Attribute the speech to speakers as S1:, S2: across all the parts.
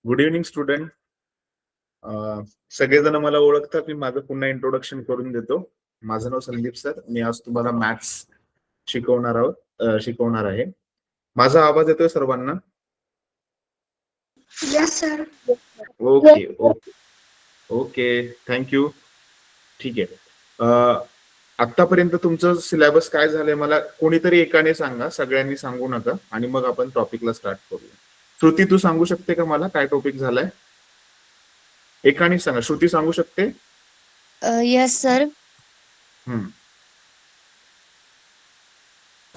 S1: Good evening student. सगळेजण मला ओळखतात. मी माझं पुन्हा इंट्रोडक्शन करून देतो. माझं नाव संदीप सर. मी आज तुम्हाला मॅथ्स शिकवणार आहे. माझा आवाज येतोय सर्वांना?
S2: Yes sir.
S1: Okay okay okay, thank you. ठीक आहे. आतापर्यंत तुमचं सिलेबस काय झालंय मला कोणीतरी एकाने सांगा, सगळ्यांनी सांगू नका, आणि मग आपण टॉपिकला स्टार्ट करूया. श्रुती, तू सांगू शकते का मला काय टॉपिक झालाय? एकाने सांगा. श्रुती सांगू शकते?
S2: Yes sir.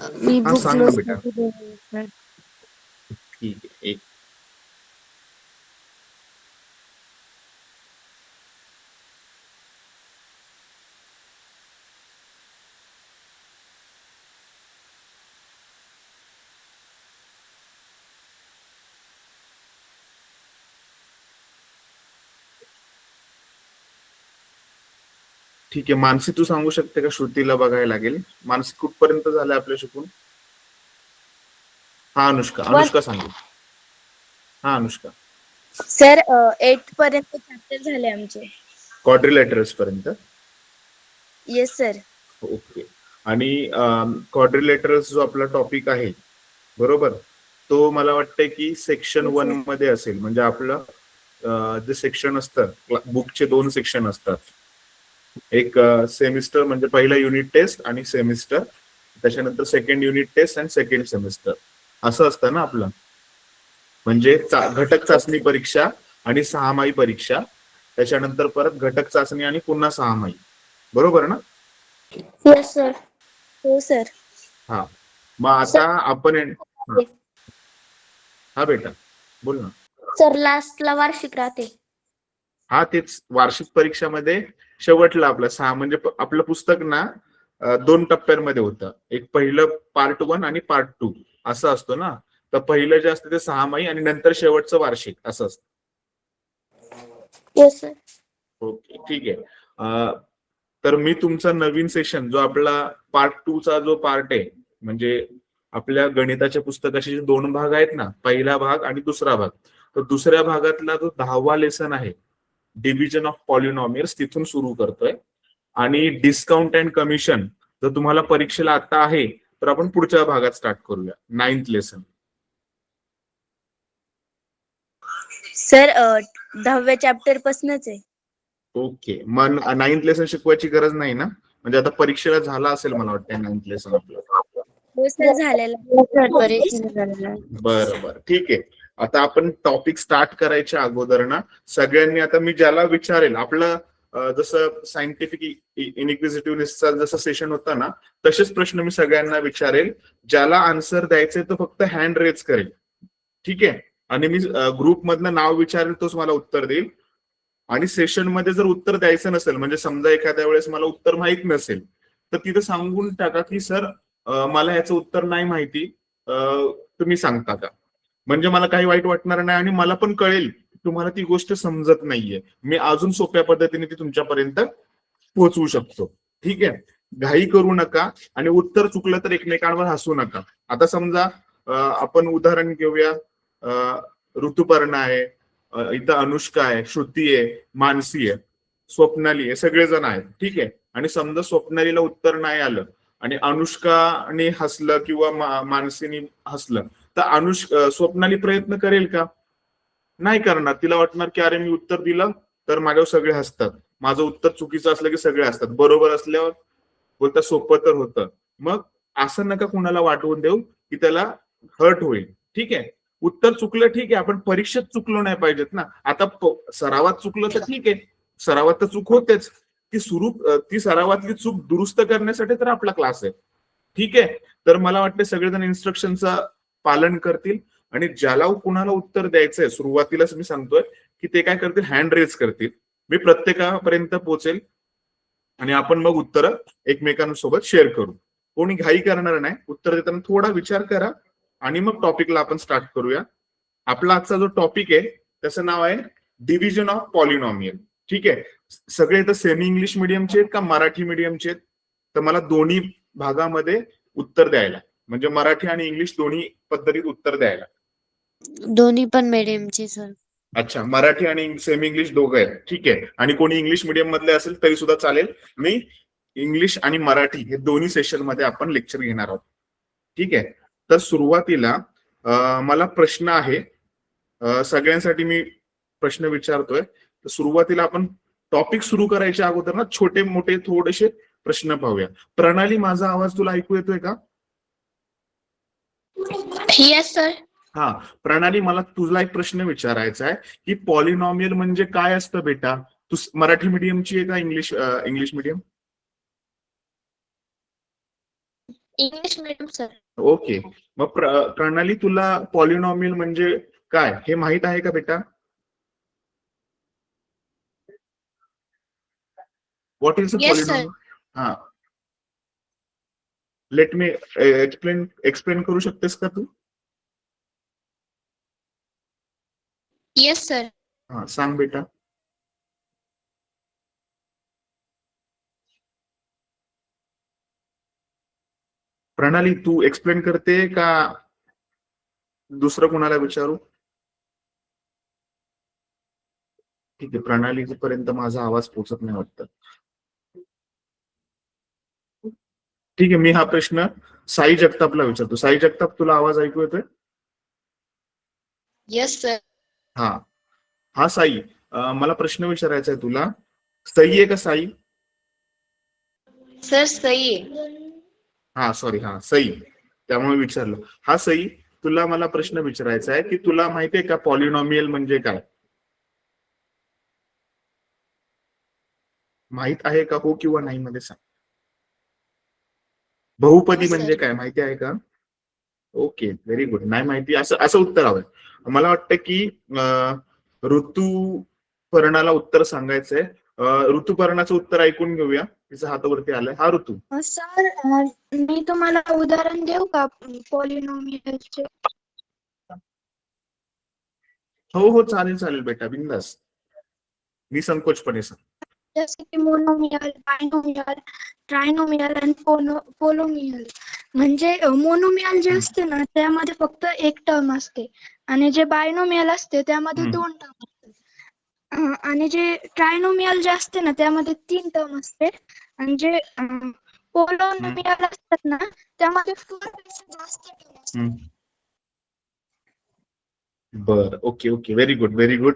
S2: मी
S1: हा,
S2: बुक
S1: सांग ना बेटा. ठीक आहे. ठीक आहे. मानसी, तू सांगू शकते का? श्रुतीला बघायला लागेल. मानसी, कुठपर्यंत झालंय आपलं शिकून? हा, अनुष्का सांगेल. हा, अनुष्का.
S2: सर 8 पर्यंत चॅप्टर झाले आमचे.
S1: क्वाड्रिलॅटरल्स पर्यंत?
S2: Yes sir.
S1: ओके. आणि क्वाड्रिलॅटरल्स जो आपला टॉपिक आहे, बरोबर, तो मला वाटतंय की सेक्शन 1 मध्ये असेल. म्हणजे आपलं जे सेक्शन असतं, बुकचे 2 सेक्शन असतात. एक सेमिस्टर म्हणजे पहिला युनिट टेस्ट आणि सेमिस्टर, त्याच्यानंतर सेकंड युनिट टेस्ट आणि सेकंड सेमिस्टर, असं असतं ना आपलं. म्हणजे घटक चाचणी परीक्षा आणि 6माही परीक्षा, त्याच्यानंतर परत घटक चाचणी आणि पुन्हा 6माही, बरोबर ना?
S2: Yes sir. हो सर.
S1: हा, मग आता आपण हा बेटा, बोल ना.
S2: सर लास्टला वार्षिक राहते.
S1: हा, तेच वार्षिक परीक्षामध्ये शेवटला आपलं 6, म्हणजे आपलं पुस्तक ना 2 टप्प्यांमध्ये होतं. एक पहिलं पार्ट 1 आणि पार्ट 2 असं असतं ना. तर पहिलं जे असतं ते 6माही आणि नंतर शेवटचं वार्षिक असं असतं.
S2: Yes sir.
S1: ओके, ठीक आहे. तर मी तुमचा नवीन सेशन जो आपला पार्ट 2 चा जो पार्ट आहे, म्हणजे आपल्या गणिताच्या पुस्तकाचे 2 भाग आहेत ना, पहिला भाग आणि दुसरा भाग. तर दुसऱ्या भागातला जो 10वा लेसन आहे, डिव्हिजन ऑफ पॉलिनॉमियल्स, तिथून सुरू करतोय. आणि डिस्काउंट अँड कमिशन जर तुम्हाला परीक्षेला आता आहे, तर आपण पुढच्या भागात स्टार्ट करूया, 9th लेसन.
S2: सर 10व्या चॅप्टर पासूनच आहे.
S1: ओके, मग 9th लेसन शिकवायची गरज नाही ना? म्हणजे आता परीक्षेला झाला असेल मला वाटतं 9th लेसन आपलं.
S2: हो सर, झालेला.
S1: बरं, ठीक आहे. आता आपण टॉपिक स्टार्ट करायच्या अगोदर ना, सगळ्यांनी, आता मी ज्याला विचारेल, आपलं जसं सायंटिफिक इनइक्विजिटिव्हनेसचा जसं सेशन होता ना, तसेच प्रश्न मी सगळ्यांना विचारेल. ज्याला आन्सर द्यायचंय तो फक्त हँड रेज करेल, ठीक आहे? आणि मी ग्रुपमधनं नाव विचारेल, तोच मला उत्तर देईल. आणि सेशन मध्ये जर उत्तर द्यायचं नसेल, म्हणजे समजा एखाद्या वेळेस मला उत्तर माहित नसेल, तर तिथं सांगून टाका की सर मला याचं उत्तर नाही माहिती, तुम्ही सांगता का? म्हणजे मला काही वाईट वाटणार नाही आणि मला पण कळेल तुम्हाला ती गोष्ट समजत नाहीये. मी अजून सोप्या पद्धतीने ती तुमच्यापर्यंत पोहोचवू शकतो. ठीक आहे? घाई करू नका आणि उत्तर चुकलं तर एकमेकांवर हसू नका. आता समजा आपण उदाहरण घेऊया, ऋतुपर्णा आहे, इथं अनुष्का आहे, श्रुती आहे, मानसी आहे, स्वप्नाली आहे, सगळेजण आहेत. ठीक आहे? आणि समजा स्वप्नालीला उत्तर नाही आलं आणि अनुष्काने हसलं किंवा मानसीने हसलं, तर स्वप्नाली प्रयत्न करेल का? नाही करणार. तिला वाटणार की अरे, मी उत्तर दिलं तर माझ्यावर सगळे हसतात, माझं उत्तर चुकीचं असलं की सगळे हसतात, बरोबर असल्यावर बोलता सोपं तर होतं. मग असं नका कुणाला वाटवून देऊ की त्याला हर्ट होईल. ठीक आहे? उत्तर चुकलं ठीक आहे, आपण परीक्षेत चुकलो नाही पाहिजेत ना. आता सरावात चुकलं तर ठीक आहे, सरावात तर चूक होतेच. ती सरावातली चूक दुरुस्त करण्यासाठी तर आपला क्लास आहे. ठीक आहे? तर मला वाटतं सगळेजण इन्स्ट्रक्शनचं पालन करतील. आणि ज्याला कुणाला उत्तर द्यायचंय, सुरुवातीलाच मी सांगतोय की ते काय करतील, हँड रेज करतील. मी प्रत्येकापर्यंत पोहोचेल आणि आपण मग उत्तर एकमेकांसोबत शेअर करू. कोणी घाई करणार नाही. उत्तर देताना थोडा विचार करा आणि मग टॉपिकला आपण स्टार्ट करूया. आपला आजचा जो टॉपिक आहे त्याचं नाव आहे डिव्हिजन ऑफ पॉलिनॉमियल. ठीक आहे? सगळे तर सेमी इंग्लिश मिडियमचे आहेत का मराठी मिडियमचे आहेत? तर मला दोन्ही भागामध्ये उत्तर द्यायला, म्हणजे मराठी आणि इंग्लिश दोन्ही पद्धतीत उत्तर द्यायला.
S2: दोन्ही पण मिडियमचे सर.
S1: अच्छा, मराठी आणि सेमी इंग्लिश दोघं आहेत, ठीक आहे. आणि कोणी इंग्लिश मिडियम मधले असेल तरी सुद्धा चालेल. मी इंग्लिश आणि मराठी हे दोन्ही सेशन मध्ये आपण लेक्चर घेणार आहोत, ठीक आहे. तर सुरुवातीला मला प्रश्न आहे, सगळ्यांसाठी मी प्रश्न विचारतोय. तर सुरुवातीला आपण टॉपिक सुरू करायच्या अगोदर ना छोटे मोठे थोडेसे प्रश्न पाहूया. प्रणाली, माझा आवाज तुला ऐकू येतोय का?
S2: Yes sir.
S1: हा, प्रणाली, मला तुला एक प्रश्न विचारायचा आहे की पॉलिनॉमियल म्हणजे काय असतं बेटा? तू मराठी मीडियमची आहे का English English medium?
S2: English medium sir.
S1: Okay. मग प्रणाली, तुला पॉलिनॉमियल म्हणजे काय हे माहित आहे का बेटा? What is a
S2: yes sir.
S1: Polynomial? हा, लेट मी एक्सप्लेन करू शकतेस का तू?
S2: Yes sir.
S1: हा, सांग बेटा. प्रणाली, तू एक्सप्लेन करते का दुसरं कोणाला विचारू? ठीक आहे, प्रणाली पर्यंत माझा आवाज पोहोचत नाही वाटतं. ठीक आहे, मी हा प्रश्न साई जगतापला विचारतो. साई जगताप, तुला आवाज ऐकू येतोय?
S2: Yes sir.
S1: हा. हा साई, मला प्रश्न विचारायचा आहे तुला. सई आहे का साई?
S2: सर सही आहे.
S1: हा सॉरी, हा सई, त्यामुळे विचारलं. हा सई, तुला मला प्रश्न विचारायचा आहे की तुला माहितीये का पॉलिनॉमियल म्हणजे काय? माहित आहे का, हो किंवा नाही मध्ये सांग. बहुपदी
S2: हो,
S1: म्हणजे
S2: सर.
S1: काय माहिती आहे का? Okay, very good. नाही माहिती असं असं उत्तर हवंय. मला वाटतं की ऋतुपर्णाला उत्तर सांगायचंय. ऋतुपर्णाचं उत्तर ऐकून घेऊया. तिचा हातावरती आलाय. हा ऋतू.
S2: सर मी तुम्हाला उदाहरण देऊ का पॉलिनॉमियलचे?
S1: हो हो, चालेल चालेल बेटा, बिंदास, निसंकोचपणे सांग.
S2: जसे की मोनोमियल, बायनोमियल, ट्रायनोमियल आणि पोलोमियल. म्हणजे मोनोमियल जे असते ना त्यामध्ये फक्त एक टर्म असते आणि जे बायनोमियल असते त्यामध्ये
S1: हम्म.
S2: 2 टर्म असतात. आणि जे ट्रायनोमियल जे असते ना त्यामध्ये 3 टर्म असते आणि जे पोलोमियल असतात ना त्यामध्ये 4 पेक्षा जास्त टर्म असतात.
S1: बर, okay okay, very good very good.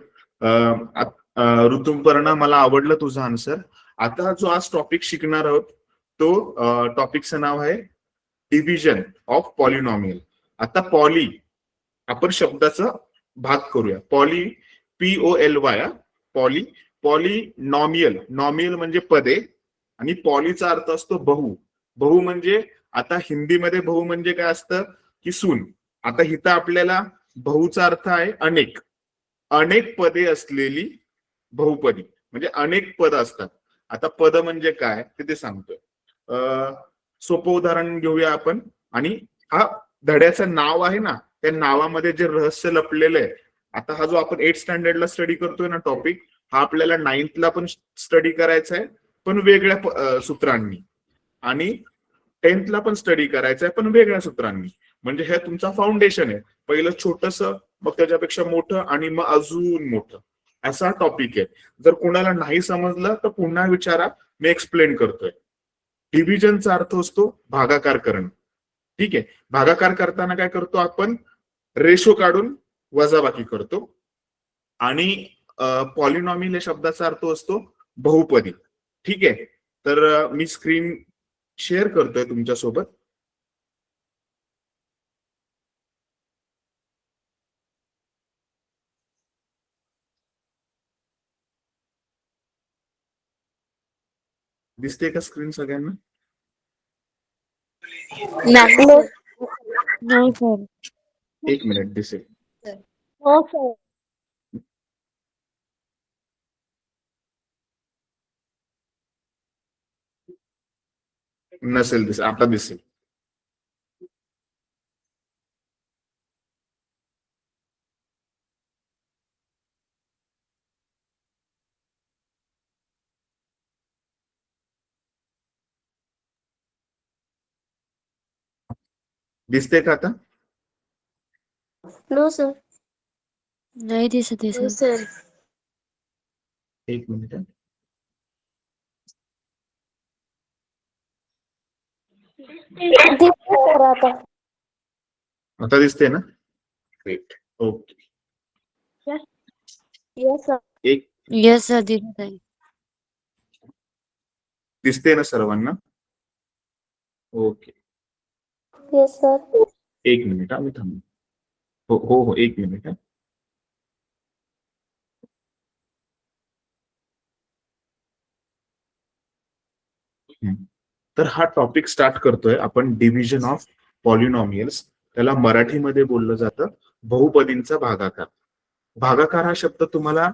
S1: Rituparna, मला आवडलं तुझं आन्सर. आता जो आज टॉपिक शिकणार आहोत तो टॉपिकचं नाव आहे डिव्हिजन ऑफ पॉलिनॉमियल. आता पॉली, आपण शब्दाचा भाग करूया. Poly, POLY, poly. पॉलिनॉमियल, नॉमियल म्हणजे पदे, आणि पॉलीचा अर्थ असतो बहु. बहु म्हणजे, आता हिंदीमध्ये बहु म्हणजे काय असतं की सून. आता इथं आपल्याला बहुचा अर्थ आहे अनेक. अनेक पदे असलेली बहुपदी म्हणजे अनेक पद असतात. आता पद म्हणजे काय ते सांगतोय. सोपं उदाहरण घेऊया आपण. आणि हा धड्याचं नाव आहे ना, त्या नावामध्ये जे रहस्य लपलेलं आहे. आता हा जो आपण 8th स्टँडर्डला स्टडी करतोय ना टॉपिक, हा आपल्याला 9thला पण स्टडी करायचा आहे, पण वेगळ्या सूत्रांनी. आणि 10thला पण स्टडी करायचा आहे, पण वेगळ्या सूत्रांनी. म्हणजे हे तुमचा फाउंडेशन आहे. पहिलं छोटस, मग त्याच्यापेक्षा मोठं, आणि मग अजून मोठं, असा टॉपिक आहे. जर कोणाला नाही समजलं तर पुन्हा विचारा, मी एक्सप्लेन करतोय. डिव्हिजनचा अर्थ असतो भागाकार करणं. ठीक आहे, भागाकार करताना काय करतो आपण? रेशो काढून वजाबाकी करतो. आणि पॉलिनॉमियल या शब्दाचा अर्थ असतो बहुपदी. ठीक आहे, तर मी स्क्रीन शेअर करतोय तुमच्या सोबत. दिसते का स्क्रीन सगळ्यांना?
S3: नाही सर.
S1: एक मिनिट, दिसेल.
S3: हो सर.
S1: नसेल दिसेल, आता दिसेल. दिसते का आता?
S3: No sir. नाही दिसत आहे सर.
S1: एक मिनिट हं.
S3: सर आता.
S1: आता दिसते ना? ग्रेट. ओके.
S3: Yes sir.
S1: एक
S3: येस सर दिसत आहे.
S1: दिसते ना सर्वांना? ओके.
S3: Yes sir.
S1: एक मिनिट मी थांबतो. हो हो हो, एक मिनिट हं. तर हा टॉपिक स्टार्ट करतोय आपण डिव्हिजन ऑफ पॉलिनॉमियल्स. त्याला मराठीमध्ये बोललं जातं बहुपदींचा भागाकार. भागाकार हा शब्द तुम्हाला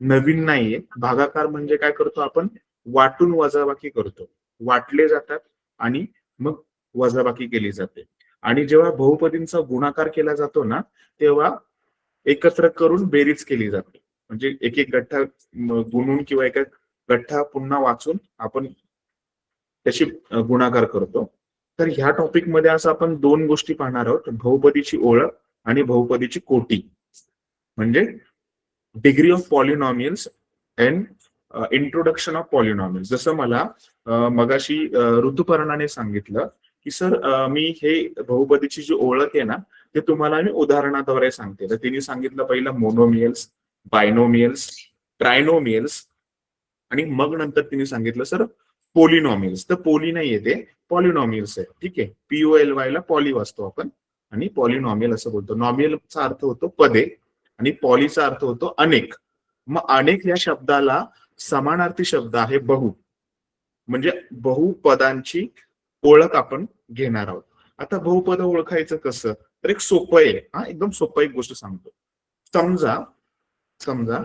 S1: नवीन नाहीये. भागाकार म्हणजे काय करतो आपण? वाटून वजाबाकी करतो. वाटले जातात आणि मग वजाबाकी केली जाते. आणि जेव्हा बहुपदींचा गुणाकार केला जातो ना, तेव्हा एकत्र करून बेरीज केली जाते. म्हणजे एक एक गठ्ठा गुणून किंवा एक एक गठ्ठा पुन्हा वाचून आपण त्याची गुणाकार करतो. तर ह्या टॉपिक मध्ये आज आपण दोन गोष्टी पाहणार आहोत, बहुपदीची ओळख आणि बहुपदीची कोटी. म्हणजे degree of polynomials and introduction of polynomials. जसं मला मगाशी ऋतुपर्णाने सांगितलं की सर मी हे बहुपदीची जी ओळख आहे ना, ते तुम्हाला मी उदाहरणाद्वारे सांगते. तर तिने सांगितलं पहिलं मोनोमियल्स, बायनोमियल्स, ट्रायनोमियल्स आणि मग नंतर तिने सांगितलं सर पोलिनॉमियल्स. तर पोली नाही येते, पॉलिनॉमियल्स आहे. ठीक आहे. POLY ला पॉली वाचतो आपण आणि पॉलिनॉमियल असं बोलतो. नॉमियलचा अर्थ होतो पदे आणि पॉलीचा अर्थ होतो अनेक. मग अनेक या शब्दाला समानार्थी शब्द आहे बहु. म्हणजे बहुपदांची ओळख आपण घेणार आहोत. आता बहुपद ओळखायचं कसं? तर एक सोपं आहे. एकदम सोपं एक गोष्ट सांगतो. समजा समजा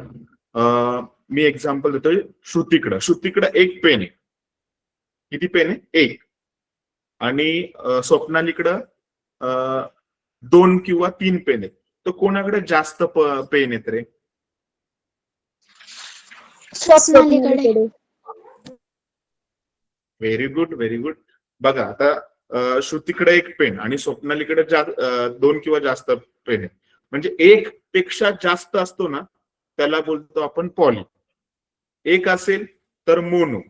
S1: मी एक्झाम्पल देतोय. श्रुतीकडं एक पेन आहे. किती पेन आहे? एक. आणि स्वप्नालीकडं 2 किंवा 3 पेन आहेत. तर कोणाकडे जास्त पेन आहेत रे?
S2: स्वप्नालीकडे.
S1: Very good, very good. बघा आता श्रुतीकडे एक पेन आणि स्वप्नालीकडे 2 किंवा जास्त पेन आहेत. म्हणजे एक पेक्षा जास्त असतो ना, त्याला बोलतो आपण पॉली. एक असेल तर मोनो.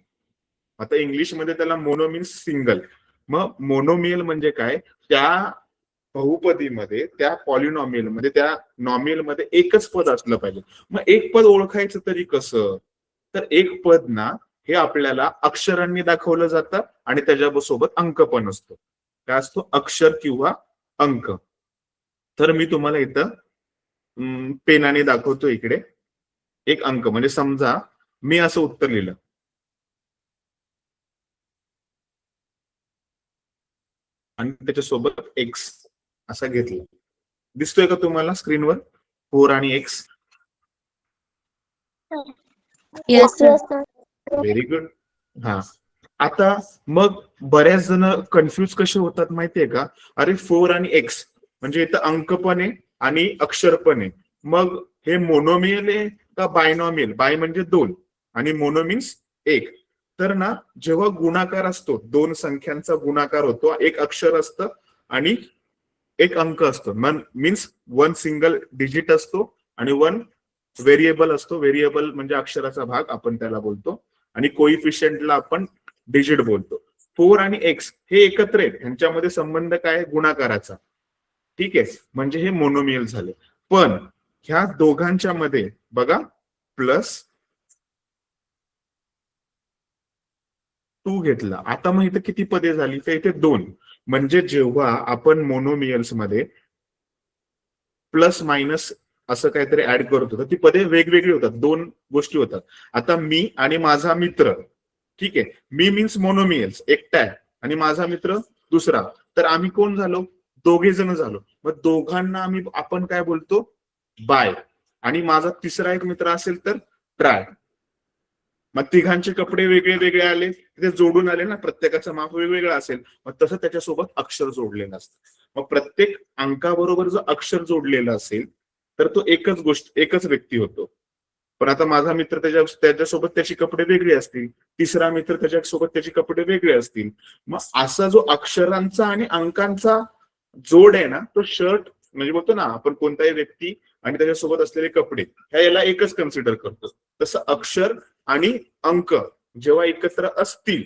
S1: आता इंग्लिशमध्ये त्याला मोनो मीन्स सिंगल. मग मोनोमियल म्हणजे काय? त्या बहुपदीमध्ये, त्या पॉलिनॉमियल मध्ये, त्या नॉमियल मध्ये एकच पद असलं पाहिजे. मग एक पद ओळखायचं तरी कसं? तर एक पद ना हे आपल्याला अक्षरांनी दाखवलं जातं आणि त्याच्यासोबत अंक पण असतो. काय असतो? अक्षर किंवा अंक. तर मी तुम्हाला इथं पेनाने दाखवतो. इकडे एक अंक. म्हणजे समजा मी असं उत्तर लिहिलं आणि त्याच्यासोबत एक्स असा घेतला. दिसतोय का तुम्हाला स्क्रीनवर 4 आणि x?
S3: Yes sir.
S1: Very good. हा. आता मग बऱ्याच जण कन्फ्युज कसे होतात माहितीये का? अरे 4 आणि एक्स म्हणजे इथं अंक पण आहे आणि अक्षर पण आहे. मग हे मोनोमियल आहे का बायनॉमियल? बाय म्हणजे 2 आणि मोनो मीन्स 1. तर ना जेव्हा गुणाकार असतो, दोन संख्यांचा गुणाकार होतो, एक अक्षर असतं आणि एक अंक असतो. मीन्स 1 सिंगल डिजिट असतो आणि 1 व्हेरिएबल असतो. व्हेरिएबल म्हणजे अक्षराचा भाग आपण त्याला बोलतो आणि कोइफिशियंटला आपण डिजिट बोलतो. 4 आणि एक्स हे एकत्र आहेत. ह्यांच्यामध्ये संबंध काय? गुणाकाराचा. ठीक आहे. म्हणजे हे मोनोमियल झाले. पण ह्या दोघांच्या मध्ये बघा प्लस 2 घेतला. आता मग इथे किती पदे झाली? तर इथे 2. म्हणजे जेव्हा आपण मोनोमियल्स मध्ये प्लस मायनस असं काहीतरी ऍड करतो तर ती पदे वेगवेगळी होतात. 2 गोष्टी होतात. आता मी आणि माझा मित्र. ठीक आहे. मी मीन्स मोनोमियल्स एकटा आहे आणि माझा मित्र दुसरा. तर आम्ही कोण झालो? दोघे जण झालो. मग दोघांना आपण काय बोलतो? बाय. आणि माझा तिसरा एक मित्र असेल तर ट्राय. मग तिघांचे कपडे वेगळे वेगळे आले, ते जोडून आले ना, प्रत्येकाचं माप वेगवेगळं असेल. मग तसं त्याच्यासोबत अक्षर जोडलेलं असतं. मग प्रत्येक अंकाबरोबर जर अक्षर जोडलेलं असेल तर तो एकच व्यक्ती होतो. पण आता माझा मित्र त्याच्यासोबत त्याची कपडे वेगळे असतील, तिसरा मित्र त्याच्यासोबत त्याची कपडे वेगळे असतील. मग असा जो अक्षरांचा आणि अंकांचा जोड आहे ना, तो शर्ट म्हणजे बोलतो ना आपण, कोणताही व्यक्ती आणि त्याच्यासोबत असलेले कपडे ह्या याला एकच कन्सिडर करतो. तसं अक्षर आणि अंक जेव्हा एकत्र असतील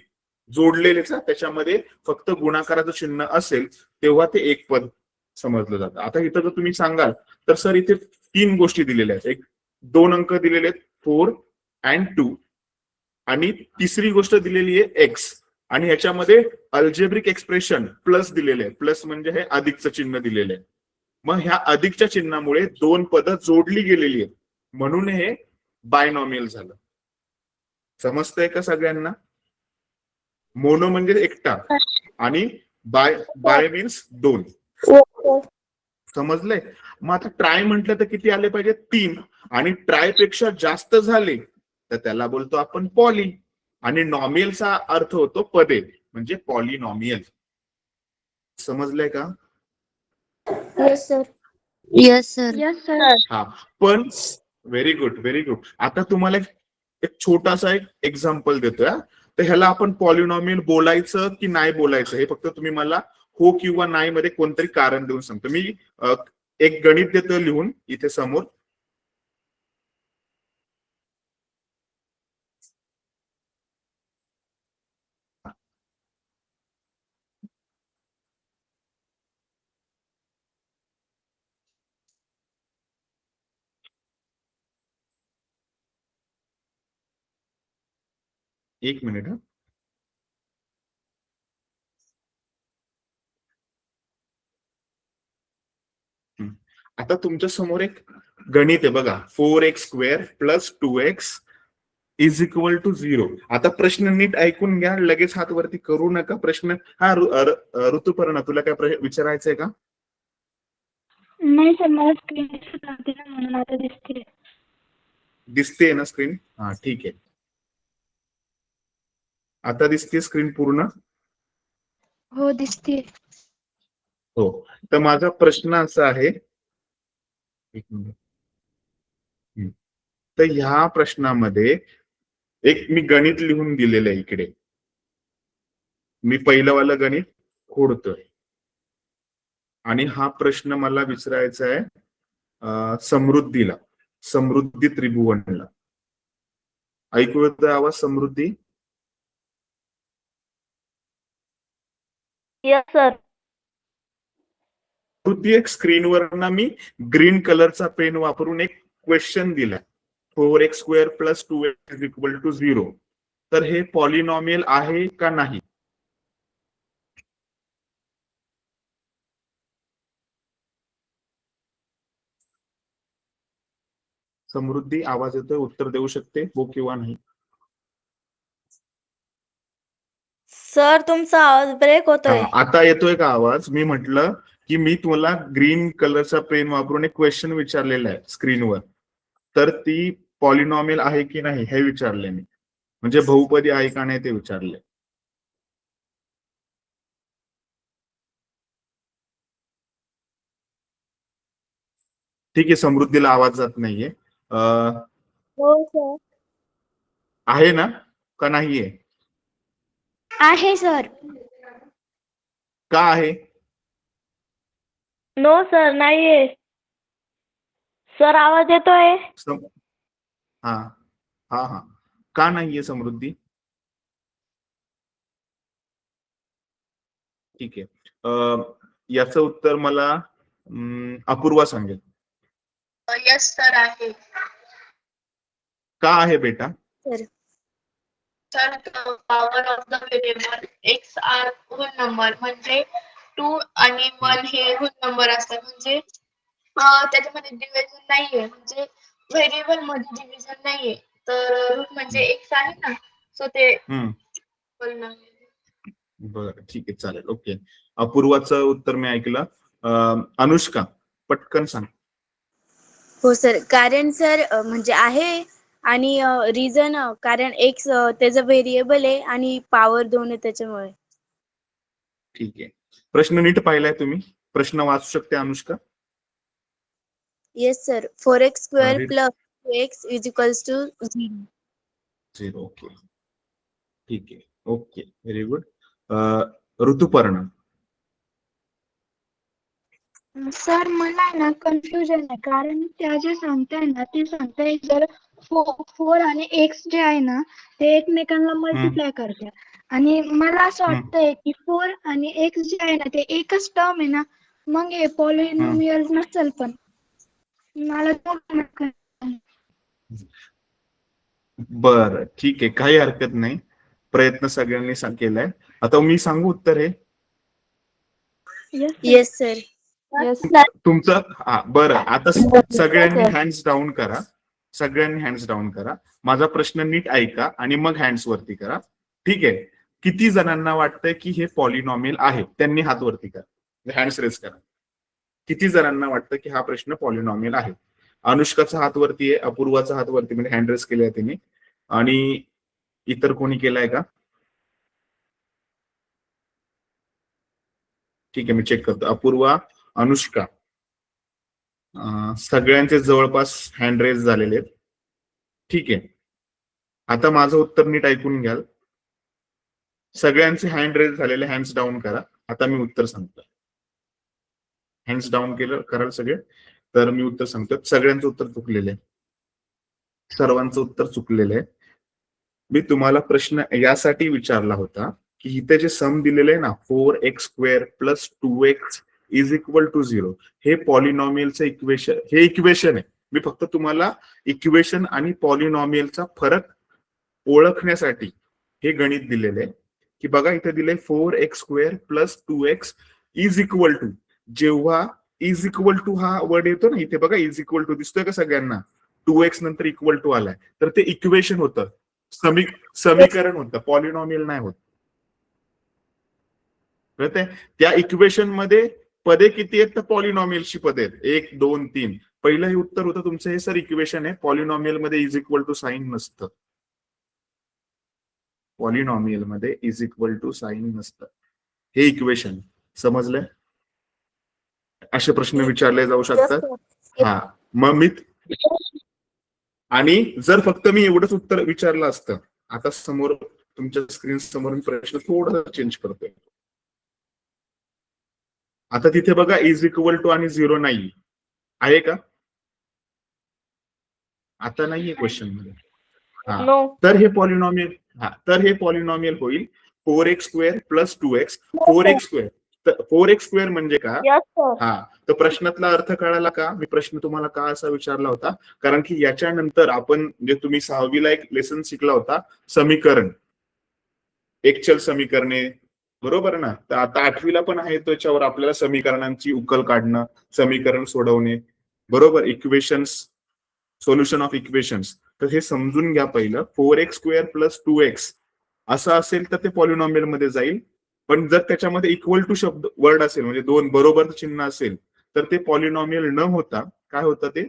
S1: जोडलेलेच त्याच्यामध्ये फक्त गुणाकाराचं चिन्ह असेल तेव्हा ते एक पद समजलं जातं. आता इथं जर तुम्ही सांगाल तर सर इथे 3 गोष्टी दिलेल्या आहेत. 2 अंक दिलेले आहेत 4 and 2 आणि तिसरी गोष्ट दिलेली आहे एक्स आणि ह्याच्यामध्ये अल्जेब्रिक एक्सप्रेशन प्लस दिलेले आहे. प्लस म्हणजे हे अधिकचं चिन्ह दिलेलं आहे. मग ह्या अधिकच्या चिन्हामुळे 2 पदं जोडली गेलेली आहेत म्हणून हे बायनॉमियल झालं. समजतंय का सगळ्यांना? मोनो म्हणजे एकटा आणि बाय बाय मीन्स 2. समजलंय? मग आता ट्राय म्हटलं तर किती आले पाहिजे? 3 आणि ट्राय पेक्षा जास्त झाले तर त्याला बोलतो आपण पॉली आणि नॉमियलचा अर्थ होतो पदे म्हणजे पॉलिनॉमियल. समजलंय का?
S3: Yes sir. Yes sir.
S2: Yes sir.
S1: हा पण व्हेरी गुड व्हेरी गुड. आता तुम्हाला एक छोटासा एक एक्झाम्पल देतोय. तर ह्याला आपण पॉलिनॉमियल बोलायचं की नाही बोलायचं हे फक्त तुम्ही मला हो किंवा नाही मध्ये कोणतरी कारण देऊन सांगतो. मी एक गणित देतो लिहून इथे समोर. एक मिनिट. आता तुमच्या समोर एक गणित आहे बघा. 4x² + 2x = 0. आता प्रश्न नीट ऐकून घ्या. लगेच हात वरती करू नका. प्रश्न हा ऋतुपर्णा तुला काय विचारायचंय का?
S2: नाही सर, मला स्क्रीन दिसत नव्हती ना म्हणून आता दिसते.
S1: दिसते ना स्क्रीन? हा ठीक आहे. आता दिसते स्क्रीन पूर्ण?
S2: हो दिसते.
S1: हो. तर माझा प्रश्न असा आहे. एक मिनिट. तर ह्या प्रश्नामध्ये एक मी गणित लिहून दिलेलं आहे इकडे. मी पहिलं वालं गणित खोडतोय आणि हा प्रश्न मला विचारायचा आहे समृद्धीला, समृद्धी त्रिभुवनला. ऐकू येतोय आवाज समृद्धी?
S3: Yes sir.
S1: समृद्धी एक स्क्रीनवर ना मी ग्रीन कलरचा पेन वापरून एक क्वेश्चन दिलाय. 4x² + 2x = 0. तर हे पॉलिनॉमियल आहे का नाही? समृद्धी आवाज येतोय, उत्तर देऊ शकते हो किंवा नाही?
S3: सर तुमचा आवाज ब्रेक होतोय.
S1: आता येतोय का आवाज? मी म्हटलं की मी तुम्हाला ग्रीन कलरचा पेन वापरून एक क्वेश्चन विचारलेला आहे स्क्रीनवर. तर ती पॉलिनॉमियल आहे की नाही हे विचारले मी. म्हणजे बहुपदी आहे का नाही ते विचारले. ठीक आहे, समृद्धीला आवाज जात नाहीये.
S3: हो सर.
S1: आहे ना का नाहीये?
S2: आहे सर.
S1: का आहे?
S3: नो सर, नाहीये सर. आवाज येतोय.
S1: हा हा हा. का नाहीये समृद्धी? ठीक आहे. याचं उत्तर मला अपूर्वा सांगेल.
S4: यस सर आहे.
S1: का आहे बेटा?
S4: Sir power of the variable X are whole number म्हणजे 2 आणि 1 हे होल नंबर असतात. म्हणजे त्याच्यामध्ये डिव्हिजन नाहीये. म्हणजे व्हेरिएबल मध्ये डिव्हिजन नाहीये. तर रूट म्हणजे एक्स आहे ना, सो ते होल नंबर.
S1: बरं ठीक आहे चालेल. ओके. अपूर्वाचं उत्तर मी ऐकलं. अनुष्का पटकन सांग.
S3: हो सर. कारण सर म्हणजे आहे आणि रिझन कारण एक्स त्याचं व्हेरिएबल आहे आणि पॉवर 2 आहे त्याच्यामुळे.
S1: ठीक आहे. प्रश्न नीट पाहिलाय तुम्ही? प्रश्न वाचू शकते Anushka?
S3: Yes sir. 4x²
S1: read.
S3: + 2x = 0.
S1: 0. Okay ठीक आहे. Okay very good. Rituparna.
S2: Sir मला आहे ना कन्फ्युजन आहे, कारण त्या जे सांगताय ना ते सांगताय जर फोर आणि एक्स जे आहे ना ते एकमेकांना मल्टिप्लाय करतात आणि मला असं वाटतंय की फोर आणि एक्स जे आहे ना ते एकच टर्म आहे ना, मग हे पॉलिनोमियल नसेल. पण मला दोघं
S1: बर ठीक आहे, काही हरकत नाही. प्रयत्न सगळ्यांनी केलाय. आता मी सांगू उत्तर हे
S3: येस सर.
S1: तुमचं. हा बरं, आता सगळ्यांनी हँड्स डाऊन करा. सगळ्यांनी हँड्स डाऊन करा. माझा प्रश्न नीट ऐका आणि मग हँड्स वरती करा. ठीक आहे. किती जणांना वाटतंय की हे पॉलिनॉमियल आहे त्यांनी हात वरती करा, हँड्स रेस करा. किती जणांना वाटतं की हा प्रश्न पॉलिनॉमियल आहे? अनुष्काचा हात वरती आहे, अपूर्वाचा हात वरती, म्हणजे हँड रेस केलाय त्यांनी. आणि इतर कोणी केलाय का? ठीक आहे, मी चेक करतो. अपूर्वा, अनुष्का, सगळ्यांचे जवळपास हँड रेस झालेले आहेत. ठीक आहे. आता माझं उत्तर नीट ऐकून घ्याल. सगळ्यांचे हँड रेस झालेले हँड्स डाऊन करा. आता मी उत्तर सांगतो. हँड्स डाऊन केलं कराल सगळे, तर मी उत्तर सांगतो. सगळ्यांचं उत्तर चुकलेलं आहे, सर्वांचं उत्तर चुकलेलं आहे. मी तुम्हाला प्रश्न यासाठी विचारला होता की इथे जे सम दिलेले आहे ना, 4x² + 2x = 0, हे पॉलिनॉमियलचं इक्वेशन, हे इक्वेशन आहे. मी फक्त तुम्हाला इक्वेशन आणि पॉलिनॉमियलचा फरक ओळखण्यासाठी हे गणित दिलेले आहे. की बघा इथे दिले 4x² + 2x = जेव्हा = हा वर्ड येतो ना, इथे बघा = दिसतोय का सगळ्यांना? 2x नंतर इक्वल टू आलाय, तर ते इक्वेशन होतं, समीकरण होतं, पॉलिनॉमियल नाही होत. कळतंय? त्या इक्वेशन मध्ये पदे किती आहेत? तर पॉलिनॉमियलची पदे आहेत, 1 2 3. पहिलं हे उत्तर होतं तुमचं. हे सर इक्वेशन आहे. पॉलिनॉमियल मध्ये = साइन नसतं. पॉलिनॉमियल मध्ये = साइन नसतं. हे इक्वेशन समजलंय? असे प्रश्न विचारले जाऊ शकतात. हा, मग मी आणि जर फक्त मी एवढंच उत्तर विचारलं असतं, आता समोर तुमच्या स्क्रीन समोर मी प्रश्न थोडासा चेंज करतोय. आता तिथे बघा = आणि 0 नाही आहे का? आता नाहीये क्वेश्चन मध्ये. हा, तर हे पॉलिनॉमियल, हा तर हे पॉलिनॉमियल होईल 4x² + 2x. 4x², 4x² म्हणजे का? हा, तर प्रश्नातला अर्थ कळाला का? मी प्रश्न तुम्हाला का असा विचारला होता? कारण की याच्यानंतर आपण जे तुम्ही 6वीला एक लेसन शिकला होता, समीकरण, एकचल समीकरणे, बरोबर ना? तर आता 8वीला पण आहे, त्याच्यावर आपल्याला समीकरणांची उकल काढणं, समीकरण सोडवणे, बरोबर, इक्वेशन्स, सोल्युशन ऑफ इक्वेशन्स. तर हे समजून घ्या पहिलं. 4x² + 2x असं असेल तर ते पॉलिनॉमियल मध्ये जाईल. पण जर त्याच्यामध्ये = शब्द वर्ड असेल, म्हणजे दोन बरोबर चिन्ह असेल, तर ते पॉलिनॉमियल न होता काय होतं? ते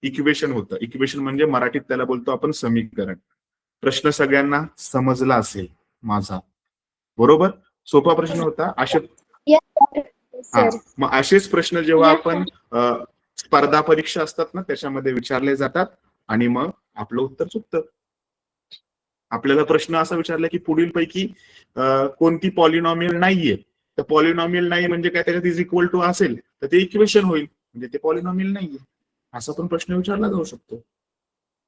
S1: इक्वेशन होतं. इक्वेशन म्हणजे मराठीत त्याला बोलतो आपण समीकरण. प्रश्न सगळ्यांना समजला असेल माझा, बरोबर? सोपा प्रश्न होता. असे मग असेच प्रश्न जेव्हा आपण स्पर्धा परीक्षा असतात ना, त्याच्यामध्ये विचारले जातात आणि मग आपलं उत्तर चुकतं. आपल्याला प्रश्न असा विचारला की पुढील पैकी कोणती पॉलिनॉमियल नाहीये, तर पॉलिनॉमियल नाही म्हणजे काय? त्याच्यात = असेल तर ते इक्वेशन होईल, म्हणजे ते पॉलिनॉमियल नाहीये. असा पण प्रश्न विचारला जाऊ शकतो.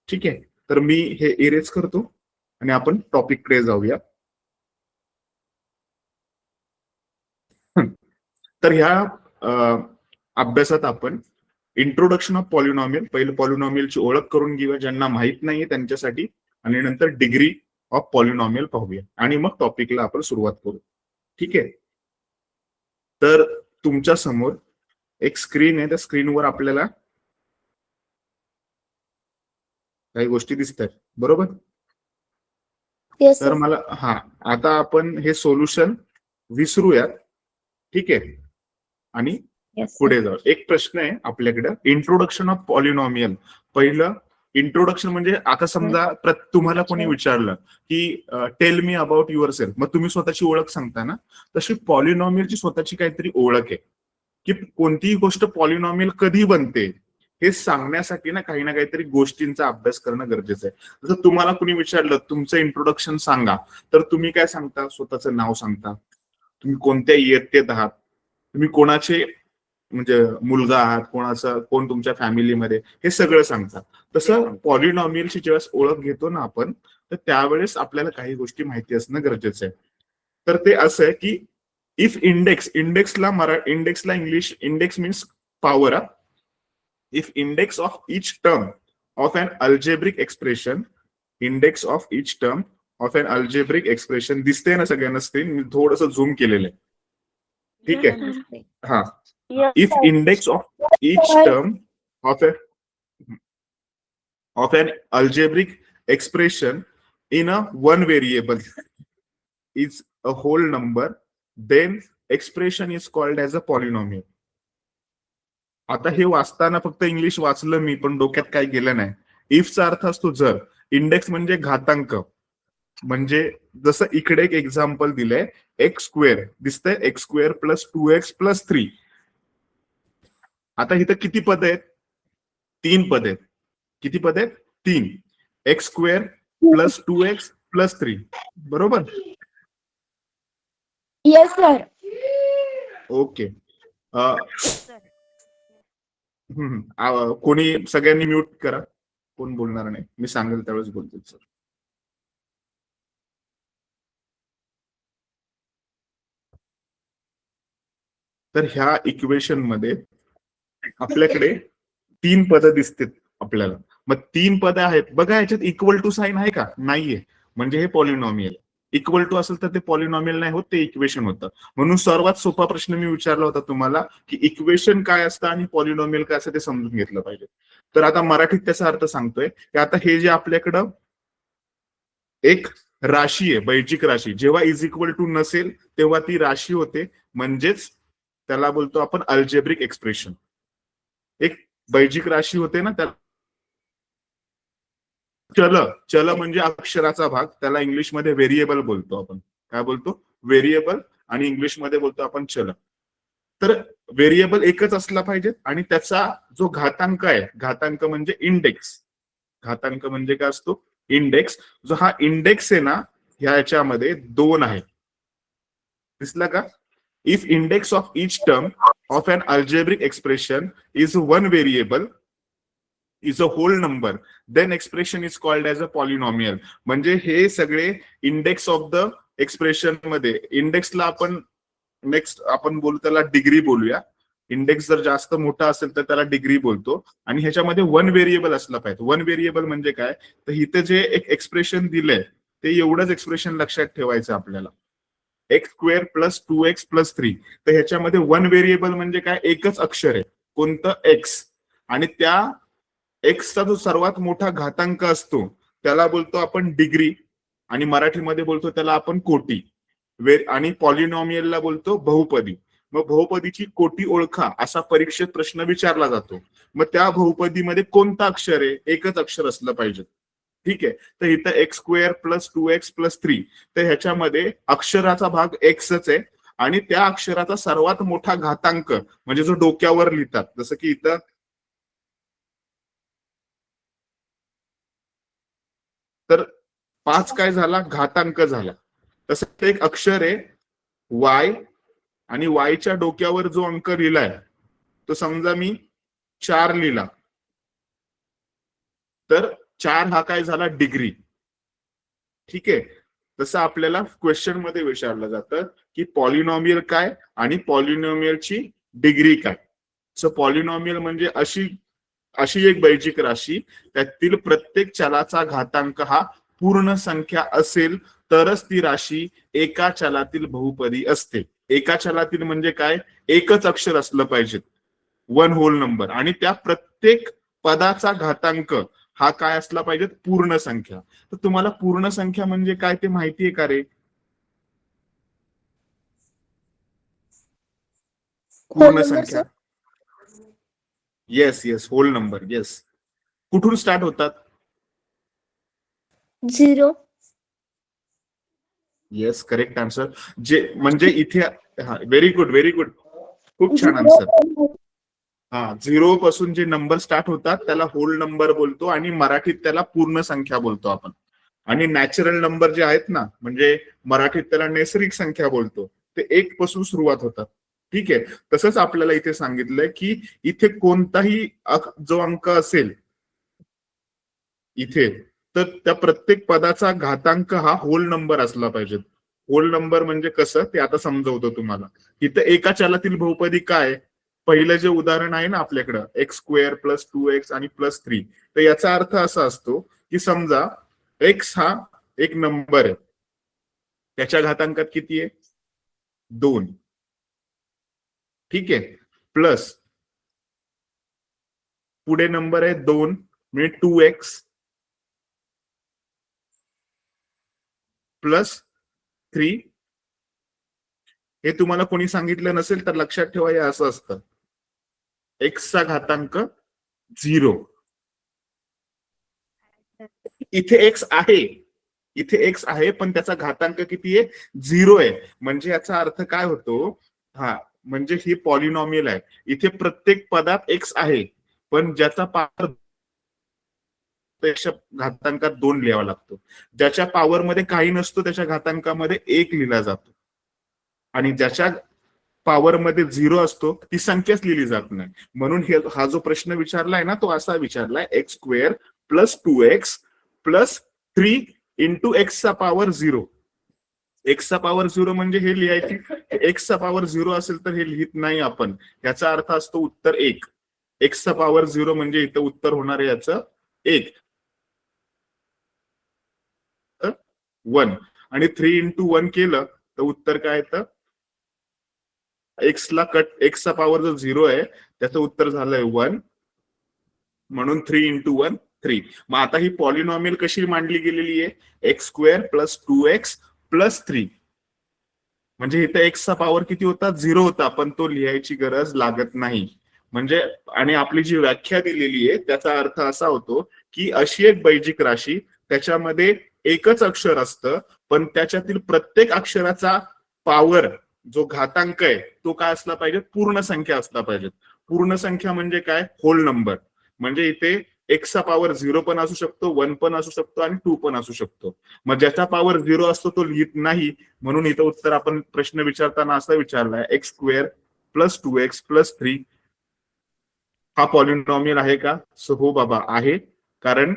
S1: ठीक आहे, तर मी हे इरेज करतो आणि आपण टॉपिक कडे जाऊया. तर ह्या अभ्यासात आपण इंट्रोडक्शन ऑफ पॉलिनॉमियल, पहिलं पॉलिनॉमियलची ओळख करून घेऊया ज्यांना माहित नाहीये त्यांच्यासाठी, आणि नंतर डिग्री ऑफ पॉलिनॉमियल पाहूया आणि मग टॉपिकला आपण सुरुवात करू. ठीक आहे, तर तुमच्या समोर एक स्क्रीन आहे. त्या स्क्रीनवर आपल्याला काही गोष्टी दिसत आहेत, बरोबर? तर मला आता आपण हे सोल्युशन विसरूयात. ठीक आहे, आणि पुढे जाऊ. एक प्रश्न आहे आपल्याकडे, इंट्रोडक्शन ऑफ पॉलिनॉमियल. पहिलं इंट्रोडक्शन म्हणजे आता समजा तुम्हाला कोणी विचारलं की tell me about your self, मग तुम्ही स्वतःची ओळख सांगता ना, तशी पॉलिनॉमियलची स्वतःची काहीतरी ओळख आहे. की कोणतीही गोष्ट पॉलिनॉमियल कधी बनते हे सांगण्यासाठी ना काहीतरी गोष्टींचा अभ्यास करणं गरजेचं आहे. जर तुम्हाला कुणी विचारलं तुमचं इंट्रोडक्शन सांगा, तर तुम्ही काय सांगता? स्वतःचं नाव सांगता, तुम्ही कोणत्या इयत्तेत आहात, तुम्ही कोणाचे म्हणजे मुलगा आहात, कोण तुमच्या फॅमिलीमध्ये, हे सगळं सांगतात. तसं पॉलिनॉमियलची जेव्हा ओळख घेतो ना आपण, तर त्यावेळेस आपल्याला काही गोष्टी माहिती असणं गरजेचं आहे. तर ते असं आहे की इफ इंडेक्सला English index means power. If index of each term of an algebraic expression, index of each term of an algebraic expression, दिसते ना सगळ्यांना स्क्रीन, मी थोडस झूम केलेलं आहे, ठीक आहे. हा, if index of each term of an algebraic expression in a one variable is a whole number, then expression is called as a polynomial. आता हे वाचताना फक्त इंग्लिश वाचलं मी, पण डोक्यात काय गेलं नाही. इफचा अर्थ असतो जर, इंडेक्स म्हणजे घातांक, म्हणजे जसं इकडे एक एक्झाम्पल दिलंय, एक्स स्क्वेअर दिसतंय, x square plus 2x plus 3. आता इथं किती पद आहेत? 3 पद आहेत. किती पद आहेत? 3. X square plus 2x plus 3, बरोबर?
S2: Yes sir.
S1: ओके. कोणी सगळ्यांनी म्यूट करा, कोण बोलणार नाही, मी सांगेल त्यावेळेस बोलतील सर. तर ह्या इक्वेशन मध्ये आपल्याकडे 3 पद दिसतात आपल्याला. मग 3 पद आहेत बघा, ह्याच्यात इक्वल टू साइन आहे का? नाहीये, म्हणजे हे पॉलिनॉमियल. इक्वल टू असेल तर ते पॉलिनॉमियल नाही होत, ते इक्वेशन होतं. म्हणून सर्वात सोपा प्रश्न मी विचारला होता तुम्हाला की इक्वेशन काय असतं आणि पॉलिनॉमियल काय असतं ते समजून घेतलं पाहिजे. तर आता मराठीत त्याचा अर्थ सांगतोय की आता हे जे आपल्याकडं एक राशी आहे, बैजिक राशी, जेव्हा इज इक्वल टू नसेल तेव्हा ती राशी होते, म्हणजेच त्याला बोलतो आपण अल्जेब्रिक एक्सप्रेशन. एक बैजिक राशी होते ना, त्याला चल म्हणजे अक्षराचा भाग, त्याला इंग्लिशमध्ये व्हेरिएबल बोलतो आपण. काय बोलतो? व्हेरिएबल, आणि इंग्लिशमध्ये बोलतो आपण चल. तर व्हेरिएबल एकच असला पाहिजे आणि त्याचा जो घातांक आहे, घातांक म्हणजे इंडेक्स. घातांक म्हणजे काय असतो? इंडेक्स. जो हा इंडेक्स आहे ना, ह्याच्यामध्ये 2 आहे. दिसला का? If index of each term of an algebraic expression is one variable, is a whole number, then expression is called as a polynomial. म्हणजे हे सगळे इंडेक्स ऑफ द एक्सप्रेशन मध्ये, इंडेक्सला आपण नेक्स्ट आपण बोलू त्याला डिग्री बोलूया. इंडेक्स जर जास्त मोठा असेल तर त्याला डिग्री बोलतो. आणि ह्याच्यामध्ये 1 व्हेरिएबल असला पाहिजे. 1 व्हेरिएबल म्हणजे काय? तर इथे जे एक एक्सप्रेशन दिलंय ते एवढंच एक्सप्रेशन लक्षात ठेवायचं आपल्याला, x square plus 2x plus 3. तर ह्याच्यामध्ये 1 व्हेरिएबल म्हणजे काय? एकच अक्षर आहे, कोणतं? एक्स. आणि त्या एक्सचा जो सर्वात मोठा घातांक असतो त्याला बोलतो आपण डिग्री, आणि मराठीमध्ये बोलतो त्याला आपण कोटी. आणि पॉलिनॉमियलला बोलतो बहुपदी. मग बहुपदीची कोटी ओळखा असा परीक्षेत प्रश्न विचारला जातो. मग त्या बहुपदीमध्ये कोणतं अक्षर आहे? एकच अक्षर असलं पाहिजे, ठीक आहे. तर इथं x square plus 2x plus 3, तर ह्याच्यामध्ये अक्षराचा भाग एक्सच आहे आणि त्या अक्षराचा सर्वात मोठा घातांक म्हणजे जो डोक्यावर लिहितात, जसं की इथं तर 5 काय झाला? घातांक झाला. तसं एक अक्षर आहे वाय, आणि वायच्या डोक्यावर जो अंक लिहिलाय तो समजा मी 4 लिहिला, तर 4 हा काय झाला? डिग्री, ठीक आहे. तसं आपल्याला क्वेश्चन मध्ये विचारलं जातं की पॉलिनॉमियल काय आणि पॉलिनॉमियलची डिग्री काय. सो पॉलिनॉमियल म्हणजे अशी एक बैजिक राशी, त्यातील प्रत्येक चलाचा घातांक हा पूर्ण संख्या असेल तरच ती राशी एका चलातील बहुपदी असते. एका चलातील म्हणजे काय? एकच अक्षर असलं पाहिजे, 1 होल नंबर, आणि त्या प्रत्येक पदाचा घातांक हा काय असला पाहिजे? पूर्ण संख्या. तर तुम्हाला पूर्ण संख्या म्हणजे काय ते माहिती आहे का रे? पूर्ण संख्या, yes yes, whole number, yes. कुठून स्टार्ट होतात?
S2: 0.
S1: येस, करेक्ट आन्सर. जे म्हणजे इथे, हा, व्हेरी गुड व्हेरी गुड, खूप छान आन्सर. हा, 0 पासून जे नंबर स्टार्ट होतात त्याला होल नंबर बोलतो, आणि मराठीत त्याला पूर्ण संख्या बोलतो आपण. आणि नॅचरल नंबर जे आहेत ना, म्हणजे मराठीत त्याला नैसर्गिक संख्या बोलतो, ते 1 पासून सुरुवात होतात. ठीक आहे. तसंच आपल्याला इथे सांगितलंय की इथे कोणताही जो अंक असेल इथे, तर त्या प्रत्येक पदाचा घातांक हा होल नंबर असला पाहिजे. होल नंबर म्हणजे कसं ते आता समजवतो तुम्हाला. इथं एका चलातील बहुपदी काय, पहिलं जे उदाहरण आहे ना आपल्याकडं, एक्स स्क्वेअर प्लस 2x आणि प्लस 3, तर याचा अर्थ असा असतो की समजा एक्स हा एक नंबर आहे, त्याच्या घातांकात किती आहे 2, ठीक आहे, प्लस पुढे नंबर आहे 2 म्हणजे 2x प्लस 3. हे तुम्हाला कोणी सांगितलं नसेल तर लक्षात ठेवा, हे असं असतं एक्सचा घातांक 0. इथे एक्स आहे, इथे एक्स आहे, पण त्याचा घातांक किती आहे 0 आहे. म्हणजे याचा अर्थ काय होतो, हा म्हणजे ही पॉलिनॉमियल आहे. इथे प्रत्येक पदात एक्स आहे, पण ज्याचा पावर पेक्षा घातांकात 2 लिहावा लागतो. ज्याच्या पॉवर मध्ये काही नसतो त्याच्या घातांकामध्ये 1 लिहिला जातो, आणि ज्याच्या पॉवर मध्ये 0 असतो ती संख्याच लिहिली जात नाही. म्हणून हा जो प्रश्न विचारलाय ना, तो असा विचारलाय x square plus 2x plus 3 into एक्सचा पॉवर 0. एक्सचा पॉवर 0 म्हणजे हे लिहायची, एक्सचा पॉवर 0 असेल तर हे लिहित नाही आपण. याचा अर्थ असतो उत्तर 1. एक्सचा पॉवर 0 म्हणजे इथं उत्तर होणार आहे याचं 1, 1. आणि 3 इंटू 1 केलं तर उत्तर काय येतं, एक्सला कट, एक्सचा पॉवर जो 0 आहे त्याचं उत्तर झालंय 1, म्हणून 3 इंटू 1 3. मग आता ही पॉलिनॉमियल कशी मांडली गेलेली आहे, x square plus 2x plus 3. म्हणजे इथे एक्सचा पॉवर किती होता 0 होता, पण तो लिहायची गरज लागत नाही. म्हणजे आणि आपली जी व्याख्या दिलेली आहे त्याचा अर्थ असा होतो की अशी एक बैजिक राशी, त्याच्यामध्ये एकच अक्षर असतं, पण त्याच्यातील प्रत्येक अक्षराचा पॉवर जो घातांक आहे तो काय असला पाहिजे, पूर्ण संख्या असला पाहिजे. पूर्ण संख्या म्हणजे काय, होल नंबर. म्हणजे इथे एक्सचा पॉवर 0 पण असू शकतो, 1 पण असू शकतो आणि 2 पण असू शकतो. मग ज्याचा पॉवर 0 असतो तो लिहित नाही, म्हणून इथं उत्तर आपण प्रश्न विचारताना असा विचारलाय x square plus 2x plus 3 हा पॉलिनॉमियल आहे का. सो हो बाबा आहे, कारण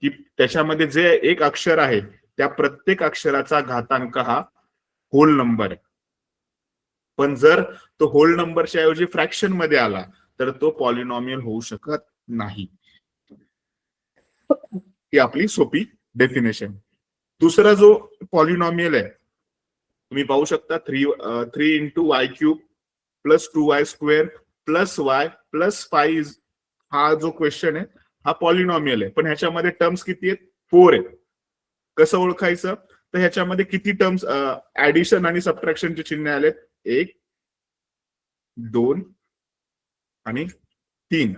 S1: की त्याच्यामध्ये जे एक अक्षर आहे त्या प्रत्येक अक्षराचा घातांक हा होल नंबर आहे. पण जर तो होल नंबरच्या ऐवजी फ्रॅक्शन मध्ये आला तर तो पॉलिनॉमियल होऊ शकत नाही. ही आपली सोपी डेफिनेशन. दुसरा जो पॉलिनॉमियल आहे तुम्ही पाहू शकता, 3 into Y cube plus 2y square plus y plus 5. हा जो क्वेश्चन आहे हा पॉलिनॉमियल आहे, पण ह्याच्यामध्ये टर्म्स किती आहेत, 4 आहेत. कसं ओळखायचं, तर ह्याच्यामध्ये किती टर्म्स ऍडिशन आणि सबट्रॅक्शनचे चिन्ह आलेत, 1 2 आणि 3.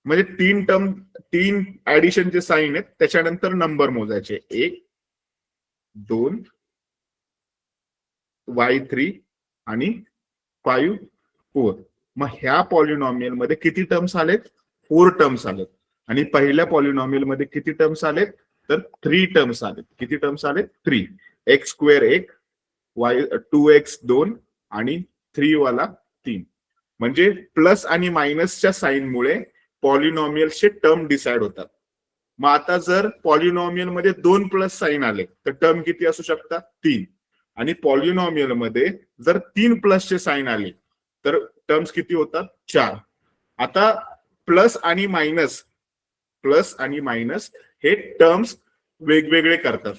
S1: म्हणजे 3 टर्म, 3 ऍडिशनचे साईन आहेत, त्याच्यानंतर नंबर मोजायचे 1 2 y3 आणि 5 4. मग ह्या पॉलिनॉमियल मध्ये किती टर्म्स आलेत, 4 टर्म्स आलेत. आणि पहिल्या पॉलिनॉमियल मध्ये किती टर्म्स आलेत, तर 3 टर्म्स आलेत. किती टर्म्स आलेत, 3. एक्स स्क्वेअर 1, वाय 2x 2 आणि 3 वाला 3. म्हणजे प्लस आणि मायनसच्या साईनमुळे पॉलिनॉमियलचे टर्म डिसाइड होतात. मग आता जर पॉलिनॉमियल मध्ये 2 प्लस साईन आले तर टर्म किती असू शकतात, 3. आणि पॉलिनॉमियल मध्ये जर 3 प्लसचे साईन आले तर टर्म्स किती होतात, 4. आता प्लस आणि मायनस, प्लस आणि मायनस हे टर्म्स वेगवेगळे करतात.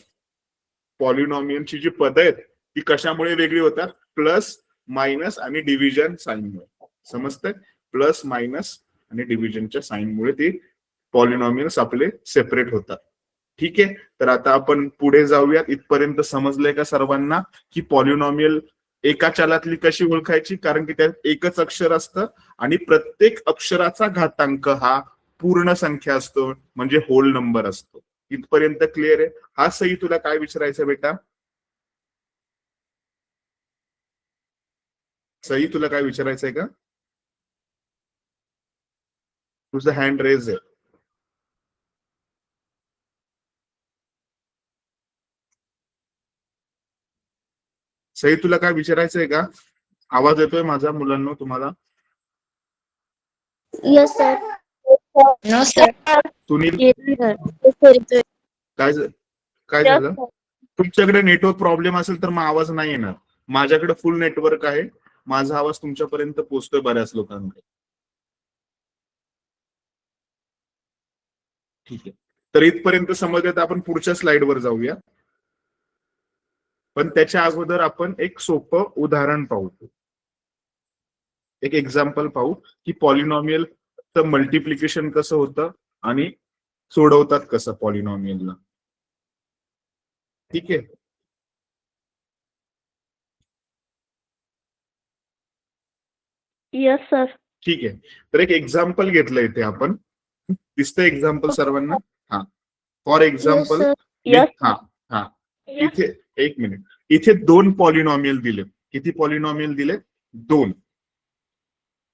S1: पॉलिनॉमियलची जी पद आहेत ती कशामुळे वेगळी होतात, प्लस मायनस आणि डिव्हिजन साईनमुळे. समजतंय, प्लस मायनस आणि डिव्हिजनच्या साईनमुळे ती पॉलिनॉमियल्स आपले सेपरेट होतात. ठीक आहे, तर आता आपण पुढे जाऊयात. इथपर्यंत समजलंय का सर्वांना की पॉलिनॉमियल एका चलातली कशी ओळखायची, कारण की त्यात एकच अक्षर असतं आणि प्रत्येक अक्षराचा घातांक हा पूर्ण संख्या असतो, म्हणजे होल नंबर असतो. इथपर्यंत क्लिअर आहे. हा सई तुला काय विचारायचं बेटा, सई तुला काय विचारायचंय का, तुझं हँड रेज आहे. सई तुला काय विचारायचंय का, आवाज येतोय माझा मुलांना तुम्हाला?
S3: Yes sir.
S5: No sir.
S1: Sunil
S3: येतोय.
S1: काय काय झालं? तुमच्याकडे नेटवर्क प्रॉब्लेम असेल तर मग आवाज नाही येणार. माझ्याकडे फुल नेटवर्क आहे, माझा आवाज तुमच्यापर्यंत पोहोचतोय बऱ्याच लोकांकडे. ठीक आहे, तर इथपर्यंत समजत आपण पुढच्या स्लाइडवर जाऊया. पण त्याच्या अगोदर आपण एक सोपं उदाहरण पाहू, एक एक्झाम्पल पाहू की पॉलिनॉमियलचं मल्टिप्लिकेशन कसं होतं आणि सोडवतात कसं पॉलिनॉमियलला. ठीक आहे,
S3: यस सर.
S1: ठीक आहे. तर एक एक्झाम्पल घेतलं इथे आपण, दिसतंय एक्झाम्पल सर्वांना? हा, फॉर एक्झाम्पल हा हा इथे एक मिनिट, इथे 2 पॉलिनॉमियल दिले. किती पॉलिनॉमियल दिले? 2.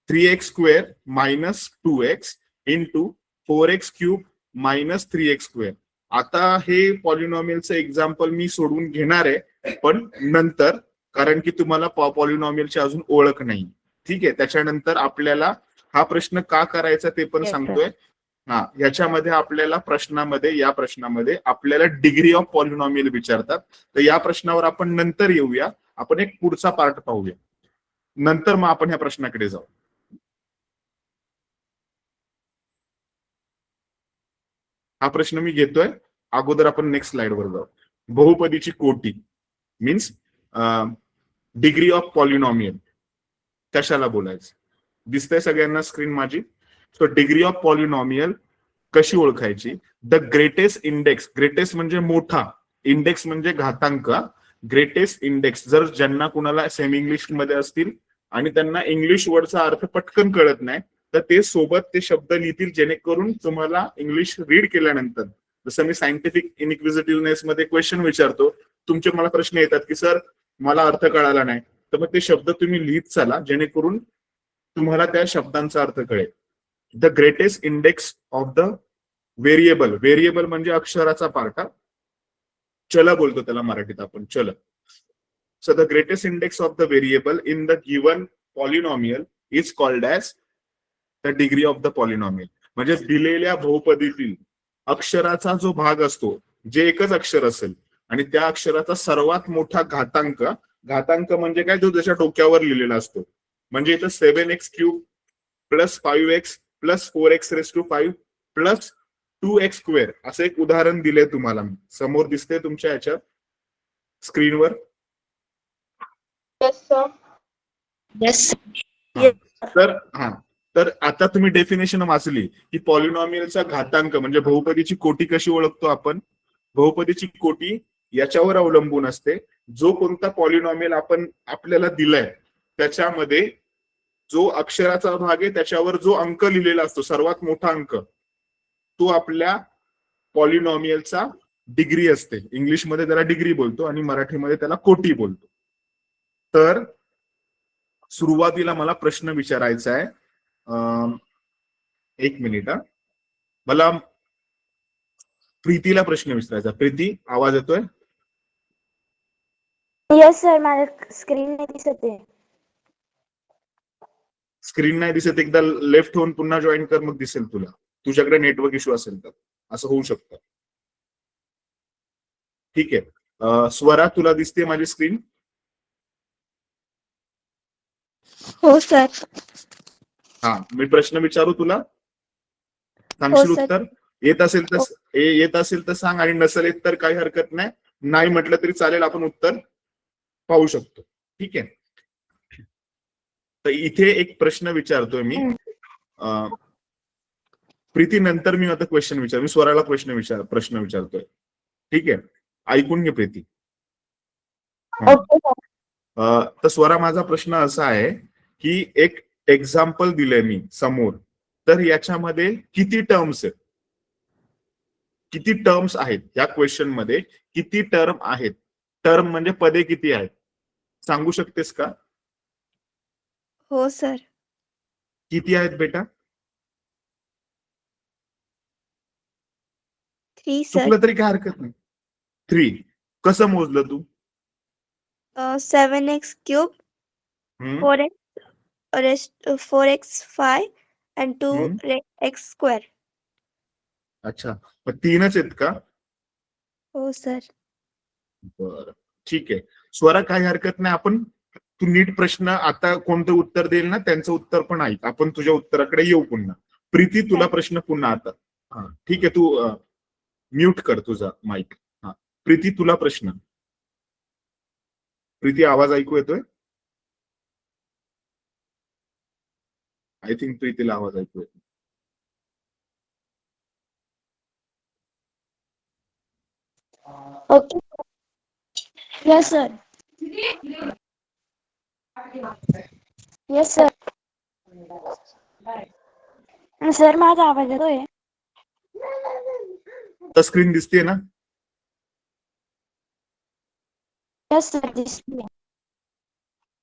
S1: 3x² minus 2x into 4x³ minus 3x². आता हे पॉलिनॉमियलचं एक्झाम्पल मी सोडून घेणार आहे, पण नंतर, कारण की तुम्हाला पॉलिनॉमियलची अजून ओळख नाही. ठीक आहे, त्याच्यानंतर आपल्याला हा प्रश्न का करायचा ते पण सांगतोय. हा, याच्यामध्ये आपल्याला या प्रश्नामध्ये आपल्याला डिग्री ऑफ पॉलिनॉमियल विचारतात. तर या प्रश्नावर आपण नंतर येऊया, आपण एक पुढचा पार्ट पाहूया, नंतर मग आपण ह्या प्रश्नाकडे जाऊ. हा प्रश्न मी घेतोय, अगोदर आपण नेक्स्ट स्लाइड वर जाऊ. बहुपदीची कोटी मीन्स डिग्री ऑफ पॉलिनॉमियल कशाला बोलायचं? दिसतंय सगळ्यांना स्क्रीन माझी? सो डिग्री ऑफ पॉलिनॉमियल कशी ओळखायची? द ग्रेटेस्ट इंडेक्स, ग्रेटेस्ट म्हणजे मोठा, इंडेक्स म्हणजे घातांक. ग्रेटेस्ट इंडेक्स, जर ज्यांना कुणाला सेमी इंग्लिश मध्ये असतील आणि त्यांना इंग्लिश वर्डचा अर्थ पटकन कळत नाही, तर ते सोबत ते शब्द लिहितील, जेणेकरून तुम्हाला इंग्लिश रीड केल्यानंतर, जसं मी सायंटिफिक इनइक्विजिटिव्हनेस मध्ये क्वेश्चन विचारतो, तुमचे मला प्रश्न येतात की सर मला अर्थ कळाला नाही, तर मग ते शब्द तुम्ही लिहित चला, जेणेकरून तुम्हाला त्या शब्दांचा अर्थ कळेल. The greatest index of the variable, variable म्हणजे अक्षराचा पार्ट, चल बोलतो त्याला मराठीत आपण, चल. So the greatest index of the variable in the given polynomial is called as the degree of the polynomial. म्हणजे दिलेल्या बहुपदीतील अक्षराचा जो भाग असतो, जे एकच अक्षर असेल आणि त्या अक्षराचा सर्वात मोठा घातांक, घातांक म्हणजे काय, जो त्याच्या डोक्यावर लिहिलेला असतो. म्हणजे इथं 7x³ plus 5x plus 4x⁵ plus 2x² असं एक उदाहरण दिलंय तुम्हाला, समोर दिसतंय तुमच्या याच्या स्क्रीनवर?
S5: यस.
S1: तर आता तुम्ही डेफिनेशन वाचली की पॉलिनॉमियलचा घातांक म्हणजे बहुपदीची कोटी कशी ओळखतो आपण? बहुपदीची कोटी याच्यावर अवलंबून असते, जो कोणता पॉलिनॉमियल आपल्याला दिलाय त्याच्यामध्ये जो अक्षराचा भाग आहे त्याच्यावर जो अंक लिहिलेला असतो, सर्वात मोठा अंक, तो आपल्या पॉलिनॉमियलचा डिग्री असते. इंग्लिशमध्ये त्याला डिग्री बोलतो आणि मराठीमध्ये त्याला कोटी बोलतो. तर सुरुवातीला मला प्रश्न विचारायचा आहे, एक मिनिट हा, मला प्रीतीला प्रश्न विचारायचा. प्रीती, आवाज येतोय?
S3: Yes sir. माझ्या स्क्रीन नाही दिसत आहे.
S1: स्क्रीन नाही दिसत? एकदा लेफ्ट होऊन पुन्हा जॉईन कर, मग दिसेल तुला. तुझ्याकडे नेटवर्क इश्यू असेल तर असं होऊ शकतं. ठीक आहे, स्वरा तुला दिसते माझी स्क्रीन?
S3: हो सर.
S1: हा, मी प्रश्न विचारू तुला, सांगशील उत्तर? येत असेल तर सांग, आणि नसेल येत तर काही हरकत नाही, नाही म्हटलं तरी चालेल, आपण उत्तर पाहू शकतो. ठीक आहे, तर इथे एक प्रश्न विचारतोय मी, प्रीती नंतर मी आता मी स्वराला प्रश्न विचारतोय. ठीक आहे, ऐकून घे प्रीती. तर स्वरा, माझा प्रश्न असा आहे की एक एक्झाम्पल दिलंय मी समोर, तर याच्यामध्ये किती टर्म्स आहेत? किती टर्म्स आहेत या क्वेश्चन मध्ये? किती टर्म आहेत? टर्म म्हणजे पदे किती आहेत, सांगू शकतेस का?
S3: हो सर.
S1: किती आहेत बेटा?
S3: 3 सर.
S1: चुकलं तरी काय हरकत नाही. 3 कसं मोजलं तू?
S3: 7x³
S1: हम्म,
S3: 4x5 and 2
S1: हम्म.
S3: x square.
S1: अच्छा, मग 3च आहेत का?
S3: हो सर.
S1: बरं, ठीक आहे. स्वरा, काही हरकत नाही. आपण तू नीट प्रश्न आता कोणतं उत्तर देईल ना त्यांचं उत्तर पण ऐक. आपण तुझ्या उत्तराकडे येऊ पुन्हा. प्रीती, तुला प्रश्न पुन्हा आता. हा, ठीक आहे. तू म्यूट कर तुझा माईक. हा, प्रीती, तुला प्रश्न. प्रीती, आवाज ऐकू येतोय? आय थिंक प्रीतीला आवाज ऐकू येतो.
S3: Okay. Yes sir. Yes sir. Sir, माझा आवाज येतोय?
S1: आता स्क्रीन दिसते ना?
S3: Yes sir, दिसतीये.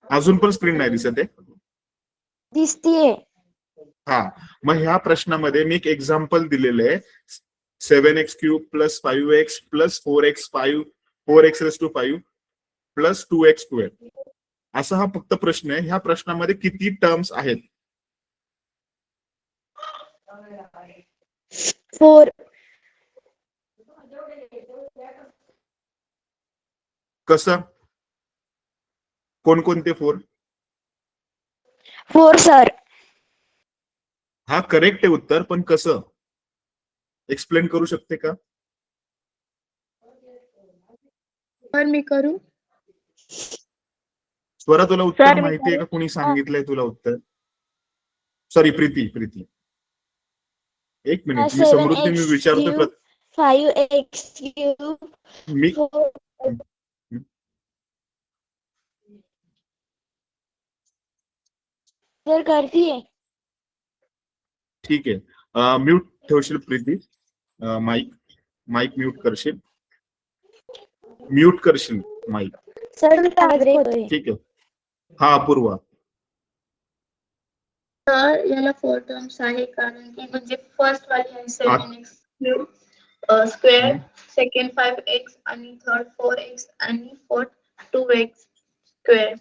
S1: अजून पण स्क्रीन नाही दिसत आहे?
S3: दिसतीये.
S1: हा, मग ह्या प्रश्नामध्ये मी एक एक्झाम्पल दिलेलं आहे. 7x³ + 5x + 4x5 4x⁵ + 2x². असा हा फक्त प्रश्न आहे. ह्या प्रश्नामध्ये किती टर्म्स आहेत?
S3: 4.
S1: कसं? कोणकोणते 4?
S3: 4 सर.
S1: हा करेक्ट आहे उत्तर, पण कसं एक्सप्लेन करू शकते का?
S4: सर मी करू?
S1: स्वरा, तुला उत्तर
S3: सर, मी
S1: माहिती आहे का?
S3: करू?
S1: कोणी सांगितलंय तुला उत्तर? सॉरी, प्रीती. एक मिनिट, मी समृद्धी, मी विचारतोय.
S3: 5x³
S1: मी
S3: 4. सर, करतीये.
S1: ठीक आहे. म्यूट ठेवशील प्रीती? माईक म्यूट करशील? म्यूट करशील माईक?
S3: सर, मी आवाज येतोय.
S1: ठीक आहे. हा, अपूर्वा.
S4: तर याला 4 टर्म्स आहे, कारण की म्हणजे फर्स्ट वाली आहे 7x³ स्क्वेअर, सेकंड 5x आणि थर्ड 4x आणि फोर्थ 2x².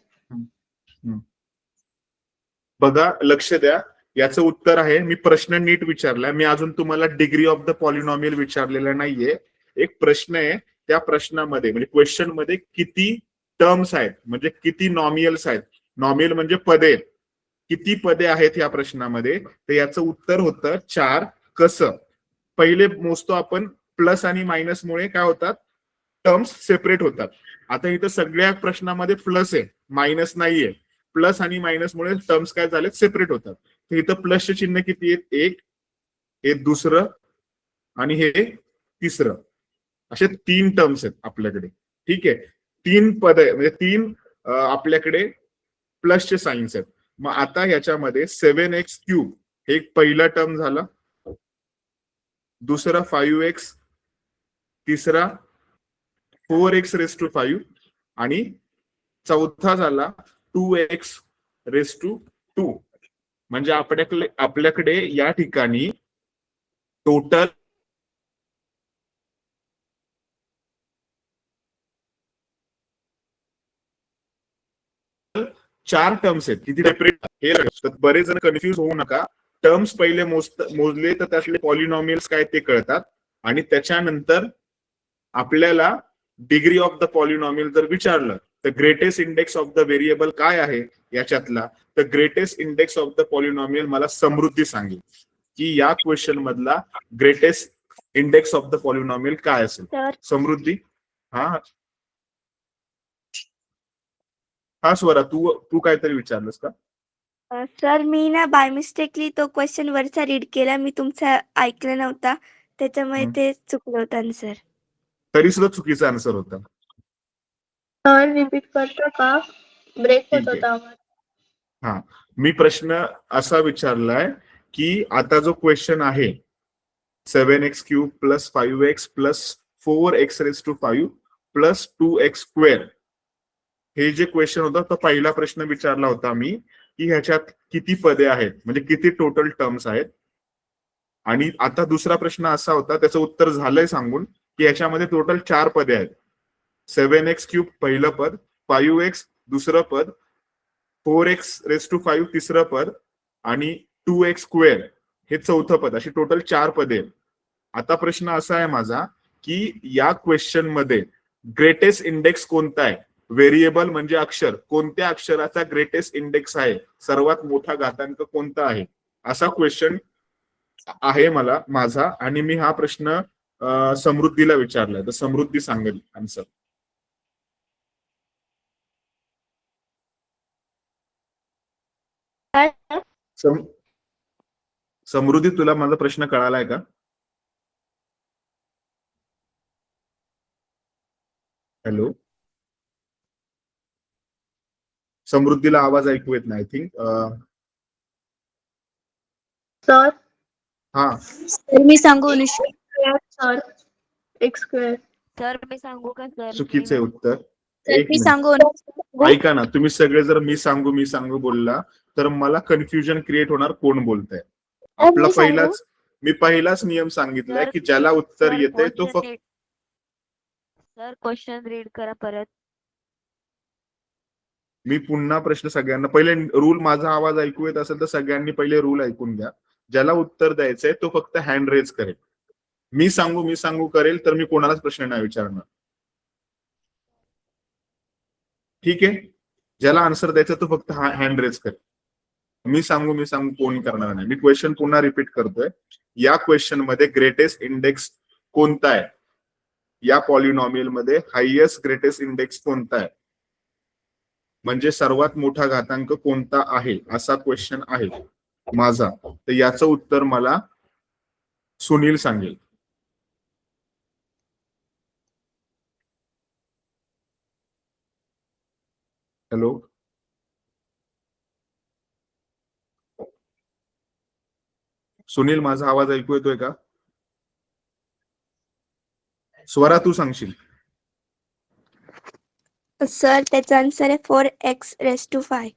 S1: बघा, लक्ष द्या. याचं उत्तर आहे, मी प्रश्न नीट विचारलाय. मी अजून तुम्हाला डिग्री ऑफ द पॉलिनॉमियल विचारलेला नाहीये. एक प्रश्न आहे, त्या प्रश्नामध्ये म्हणजे क्वेश्चन मध्ये किती टर्म्स आहेत, म्हणजे किती नॉमियल्स आहेत. नॉमियल म्हणजे पदे. किती पदे आहेत या प्रश्नामध्ये? तर याचं उत्तर होतं 4. कसं? पहिले मोजतो आपण. प्लस आणि मायनस मुळे काय होतात? टर्म्स सेपरेट होतात. आता इथं सगळ्या प्रश्नामध्ये प्लस आहे, मायनस नाहीये. प्लस आणि मायनस मुळे टर्म्स काय झाले? सेपरेट होतात. तर इथं प्लसचे चिन्ह किती आहेत? 1, हे दुसरं आणि हे तिसरं. असे 3 टर्म्स आहेत आपल्याकडे. ठीक आहे, 3 पद आहे, म्हणजे 3 आपल्याकडे प्लसचे साइन्स आहेत. मग आता ह्याच्यामध्ये 7x³ हे पहिला टर्म झाला, दुसरा 5x, तिसरा 4x⁵5 आणि चौथा झाला 2x⁵2. म्हणजे आपल्याकडे या ठिकाणी टोटल 4 टर्म्स आहेत. किती सेपरेट हे लक्षात. बरेच जण कन्फ्युज होऊ नका. टर्म्स पहिले मोजले तर त्यातले पॉलिनॉमियल्स काय ते कळतात, आणि त्याच्यानंतर आपल्याला डिग्री ऑफ द पॉलिनॉमियल जर विचारलं तर greatest index of the variable काय आहे याच्यातला, तर greatest index of the polynomial मला समृद्धी सांगेल की या क्वेश्चन मधला greatest index of the polynomial काय असेल. समृद्धी? हा स्वरा, तू काहीतरी विचारलंस का?
S3: सर, मी ना बाय मिस्टेकली तो क्वेश्चन वरचा रीड केला. मी तुमचा ऐकला नव्हता, त्याच्यामुळे ते चुकलं होतं सर.
S1: तरी सुद्धा चुकीचा आन्सर होता.
S4: सर, रिपीट करतो का? ब्रेक होत होता.
S1: हा, मी प्रश्न असा विचारलाय की आता जो क्वेश्चन आहे 7x³ + 5x + 4x⁵5 + 2x², हे जे क्वेश्चन होता तो पहिला प्रश्न विचारला होता मी की ह्याच्यात किती पदे आहेत, म्हणजे किती टोटल टर्म्स आहेत. आणि आता दुसरा प्रश्न असा होता, त्याचं उत्तर झालंय सांगून, की याच्यामध्ये टोटल 4 पदे आहेत. 7x³ पहिलं पद, 5x दुसरं पद, 4x⁵ तिसरं पद आणि 2x² हे चौथं पद, अशी टोटल 4 पदे आहेत. आता प्रश्न असा आहे माझा की या क्वेश्चन मध्ये ग्रेटेस्ट इंडेक्स कोणता आहे? व्हेरिएबल म्हणजे अक्षर, कोणत्या अक्षराचा ग्रेटेस्ट इंडेक्स आहे, सर्वात मोठा घातांक कोणता आहे, असा क्वेश्चन आहे मला माझा. आणि मी हा प्रश्न समृद्धीला विचारलाय, तर समृद्धी सांगेल आन्सर. समृद्धी, तुला माझा प्रश्न कळालाय का? हॅलो समृद्धीला आवाज ऐकू येत नाही, आय थिंक.
S4: सर
S1: हा
S3: सर मी सांगू अनुष्का?
S4: Sir x².
S5: सर मी सांगू का सर?
S1: चुकीचं आहे उत्तर.
S3: सर
S1: एक
S3: मी
S1: मिनिट,
S3: सांगू अनुष्का?
S1: ऐका ना, तुम्ही सगळे जर मी सांगू बोलला तर मला कन्फ्युजन क्रिएट होणार, कोण बोलतंय. आपला पहिलाच नियम सांगितलाय
S5: सर,
S1: की ज्याला उत्तर
S5: सर,
S1: येते तो फक्त.
S5: सर क्वेश्चन रीड करा परत.
S1: मी पुन्हा प्रश्न सगळ्यांना, पहिले रूल, माझा आवाज ऐकू येत असेल तर सगळ्यांनी पहिले रूल ऐकून घ्या. ज्याला उत्तर द्यायचंय तो फक्त हँड रेज करेल. मी सांगू करेल तर मी कोणालाच प्रश्न नाही विचारणार. ठीक आहे, ज्याला आन्सर द्यायचं तो फक्त हँड रेज करेल. मी सांगू कोण करणार नाही. मी क्वेश्चन पुन्हा रिपीट करतोय. या क्वेश्चन मध्ये ग्रेटेस्ट इंडेक्स कोणता आहे, या पॉलिनॉमियल मध्ये हायएस्ट ग्रेटेस्ट इंडेक्स कोणता आहे, म्हणजे सर्वात मोठा घातांक कोणता आहे, असा क्वेश्चन आहे माझा. तर याचं उत्तर मला सुनील सांगेल. हॅलो सुनील, माझा आवाज ऐकू येतोय का? स्वरा, तू सांगशील.
S2: सर त्याचा आन्सर आहे 4x⁵.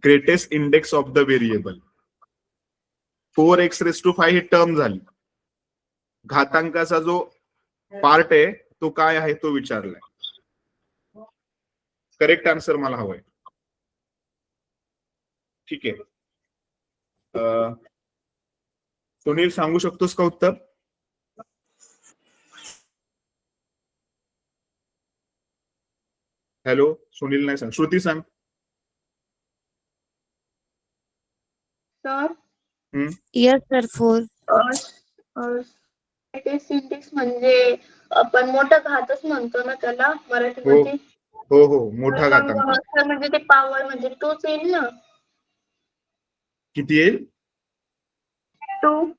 S1: Greatest index of the variable. 4x⁵ he term झाली. घातांकाचा जो पार्ट आहे तो काय आहे तो विचारलाय. करेक्ट आन्सर मला हवंय. ठीक आहे, सुनील सांगू शकतोस का उत्तर? हॅलो सुनील नाही सांग. श्रुती सांग.
S4: Sir
S5: yes sir 4.
S4: Greatest index म्हणजे आपण मोठा घातच म्हणतो ना त्याला मराठीमध्ये.
S1: हो मोठा घातांक.
S4: सर म्हणजे ते पॉवर म्हणजे 2च येईल ना?
S1: किती येईल?
S4: 2.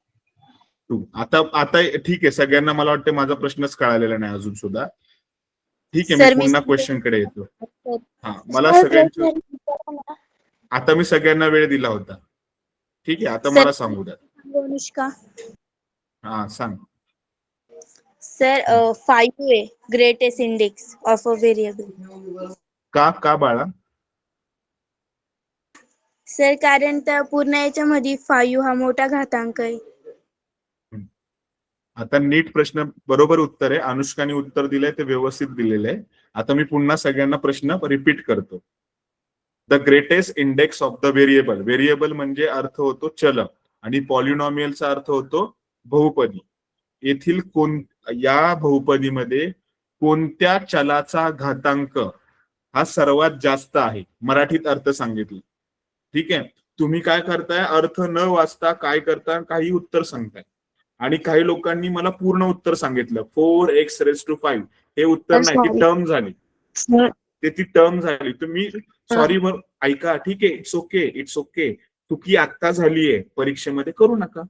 S1: आता ठीक आहे, सगळ्यांना मला वाटतं माझा प्रश्नच कळालेला नाही अजून सुद्धा. ठीक आहे,
S3: सर,
S1: मी पुन्हा क्वेश्चन कडे येतो. हा, मला सगळ्यांची, आता मी सगळ्यांना वेळ दिला होता. ठीक आहे, आता मला सांगू द्या.
S3: अनुष्का
S1: हा सांग.
S3: सर 5 आहे greatest index of a variable.
S1: का बाळा?
S3: सर कारण त्या पूर्ण याच्यामध्ये 5 हा मोठा घातांक आहे.
S1: आता नीट प्रश्न, बरोबर उत्तर आहे. अनुष्काने उत्तर दिलंय ते व्यवस्थित दिलेलं आहे. आता मी पुन्हा सगळ्यांना प्रश्न रिपीट करतो. The greatest index of the variable. Variable म्हणजे अर्थ होतो चल आणि पॉलिनॉमियलचा अर्थ होतो बहुपदी. येथील या बहुपदीमध्ये कोणत्या चलाचा घातांक हा सर्वात जास्त आहे, मराठीत अर्थ सांगितलं. ठीक आहे, तुम्ही काय करताय, अर्थ न वाचता काय करता, काही उत्तर सांगताय. आणि काही लोकांनी मला पूर्ण उत्तर सांगितलं. 4x⁵ हे उत्तर नाही, ती टर्म झाली. ती टर्म झाली. तुम्ही सॉरी ऐका, ठीक आहे, इट्स ओके. चुकी आत्ता झालीये, परीक्षेमध्ये करू नका,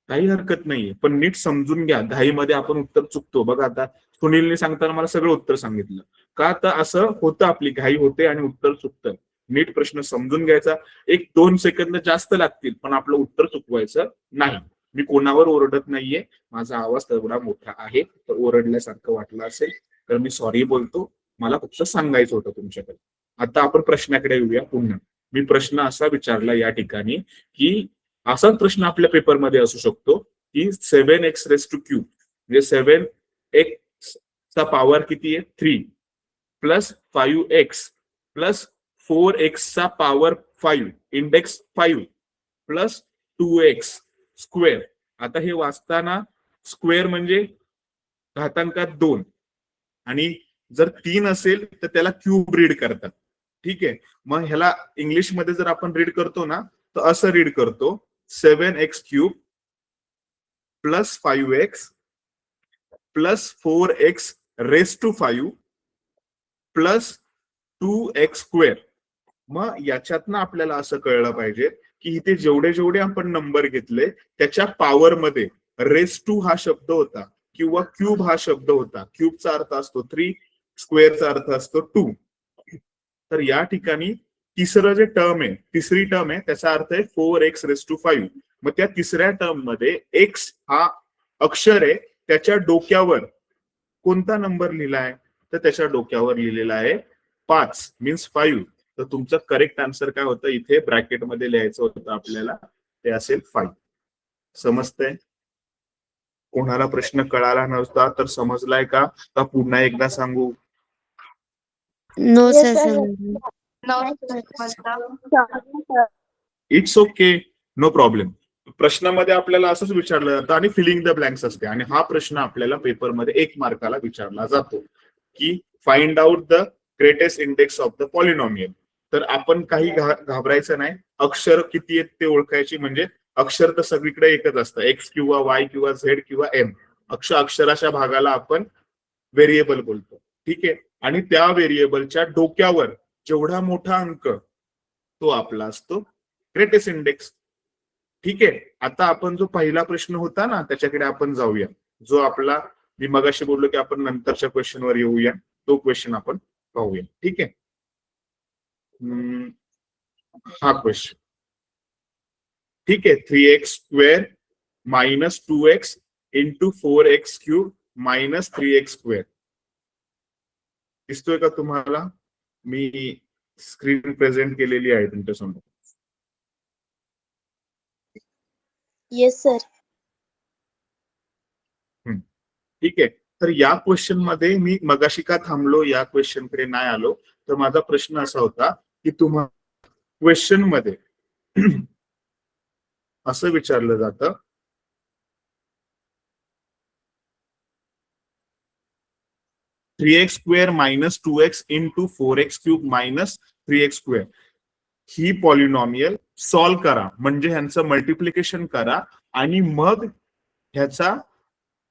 S1: काही हरकत नाहीये. पण नीट समजून घ्या, घाईमध्ये आपण उत्तर चुकतो. बघा आता सुनीलने सांगताना मला सगळं उत्तर सांगितलं. का तर असं होतं, आपली घाई होते आणि उत्तर चुकतं. नीट प्रश्न समजून घ्यायचा. 1-2 सेकंद जास्त लागतील, पण आपलं उत्तर चुकवायचं नाही. मी कोणावर ओरडत नाहीये. माझा आवाज तेवढा मोठा आहे, तर ओरडल्यासारखं वाटलं असेल तर मी सॉरी बोलतो. मला फक्त सांगायचं होतं तुमच्याकडे. आता आपण प्रश्नाकडे येऊया पुन्हा. मी प्रश्न असा विचारला या ठिकाणी की असाच प्रश्न आपल्या पेपरमध्ये असू शकतो की 7x⁵ म्हणजे 7x चा पॉवर किती आहे? 3 प्लस 5x प्लस 4x चा power 5 index 5 plus 2x square. आता हे वाचताना स्क्वेअर म्हणजे घातांकात 2 आणि जर 3 असेल तर त्याला क्यूब रीड करतात. ठीक आहे. मग ह्याला इंग्लिश मध्ये जर आपण रीड करतो ना तर असं रीड करतो 7x cube plus 5x plus 4x raise to 5 plus 2x square. मग याच्यातनं आपल्याला असं कळलं पाहिजे की इथे जेवढे आपण नंबर घेतले त्याच्या पॉवर मध्ये रेस टू हा शब्द होता किंवा क्यूब हा शब्द होता. क्यूबचा अर्थ असतो 3, स्क्वेअरचा अर्थ असतो 2. तर या ठिकाणी तिसरं जे टर्म आहे, तिसरी टर्म आहे, त्याचा अर्थ आहे 4x रेस टू 5. मग त्या तिसऱ्या टर्म मध्ये x हा अक्षर आहे, त्याच्या डोक्यावर कोणता नंबर लिहिलाय तर त्याच्या डोक्यावर लिहिलेला आहे 5 मीन्स 5. तर तुमचं करेक्ट आन्सर काय होतं इथे ब्रॅकेट मध्ये लिहायचं होतं आपल्याला, ते असेल 5. समजतंय? कोणाला प्रश्न कळाला नव्हता तर समजलाय का पुन्हा एकदा सांगू?
S3: No
S2: Yes,
S3: sir.
S4: समजलं.
S1: It's okay, no problem. प्रश्नामध्ये आपल्याला असंच विचारलं जातं आणि फिलिंग द ब्लँक्स असते. आणि हा प्रश्न आपल्याला पेपरमध्ये 1 मार्काला विचारला जातो की find out the greatest index of the polynomial. तर आपण काही घाबरायचं नाही. अक्षर किती आहेत ते ओळखायची, म्हणजे अक्षर तर सगळीकडे एकच असतं, एक्स किंवा वाय किंवा झेड किंवा एम. अक्षराच्या भागाला आपण व्हेरिएबल बोलतो. ठीक आहे. आणि त्या व्हेरिएबलच्या डोक्यावर जेवढा मोठा अंक तो आपला असतो ग्रेटेस्ट इंडेक्स. ठीक आहे. आता आपण जो पहिला प्रश्न होता ना त्याच्याकडे आपण जाऊया. जो आपला मी मगाशी बोललो की आपण नंतरच्या क्वेश्चनवर येऊया, तो क्वेश्चन आपण पाहूया. ठीक आहे. हा क्वेश्चन ठीक आहे. 3x square minus 2x into 4x cube minus 3x square. दिसतोय का तुम्हाला? मी स्क्रीन प्रेझेंट केलेली आहे तुमच्यासमोर.
S3: Yes sir.
S1: ठीक आहे. तर या क्वेश्चन मध्ये मी मगाशी का थांबलो, या क्वेश्चन कडे नाही आलो, तर माझा प्रश्न असा होता की तुम्हाला क्वेश्चन मध्ये असं विचारलं जातं 3x square minus 2x into 4x cube minus 3x square ही पॉलिनॉमियल सॉल्व करा, म्हणजे ह्यांचं मल्टिप्लिकेशन करा आणि मग ह्याचा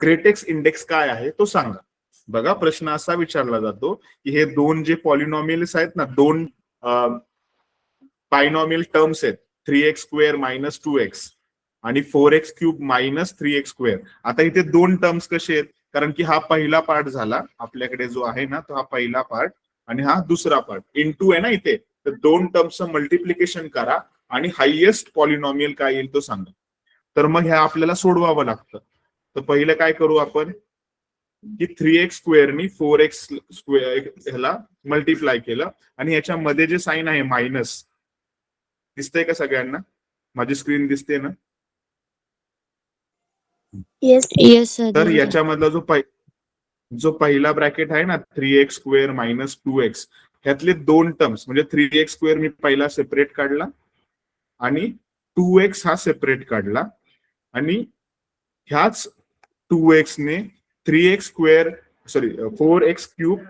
S1: ग्रेटेस्ट इंडेक्स काय आहे तो सांगा. बघा प्रश्न असा विचारला जातो की हे दोन जे पॉलिनॉमियल्स आहेत ना, दोन बायनॉमियल टर्म्स आहेत, 3x स्क्वेअर मायनस 2x आणि 4x cube minus 3x square. आता इथे दोन टर्म्स कसे आहेत, कारण की हा पहिला पार्ट झाला आपल्याकडे जो आहे ना तो हा पहिला पार्ट आणि हा दुसरा पार्ट. इंटू आहे ना इथे, तर दोन टर्म्सचं मल्टिप्लिकेशन करा आणि हायएस्ट पॉलिनॉमियल काय येईल तो सांगा. तर मग ह्या आपल्याला सोडवावं लागतं. तर पहिलं काय करू आपण की 3x स्क्वेअरनी 4x स्क्वेअर ह्याला मल्टिप्लाय केलं आणि याच्यामध्ये जे साइन आहे मायनस, दिसतंय का सगळ्यांना? माझी स्क्रीन दिसते ना?
S3: Yes yes sir.
S1: तर याच्यामधला जो पहिला ब्रॅकेट आहे ना 3x स्क्वेअर मायनस 2x, ह्यातले दोन टर्म्स म्हणजे 3x स्क्वेअर मी पहिला सेपरेट काढला आणि 2x हा सेपरेट काढला आणि ह्याच 2x ने 3x square 4x cube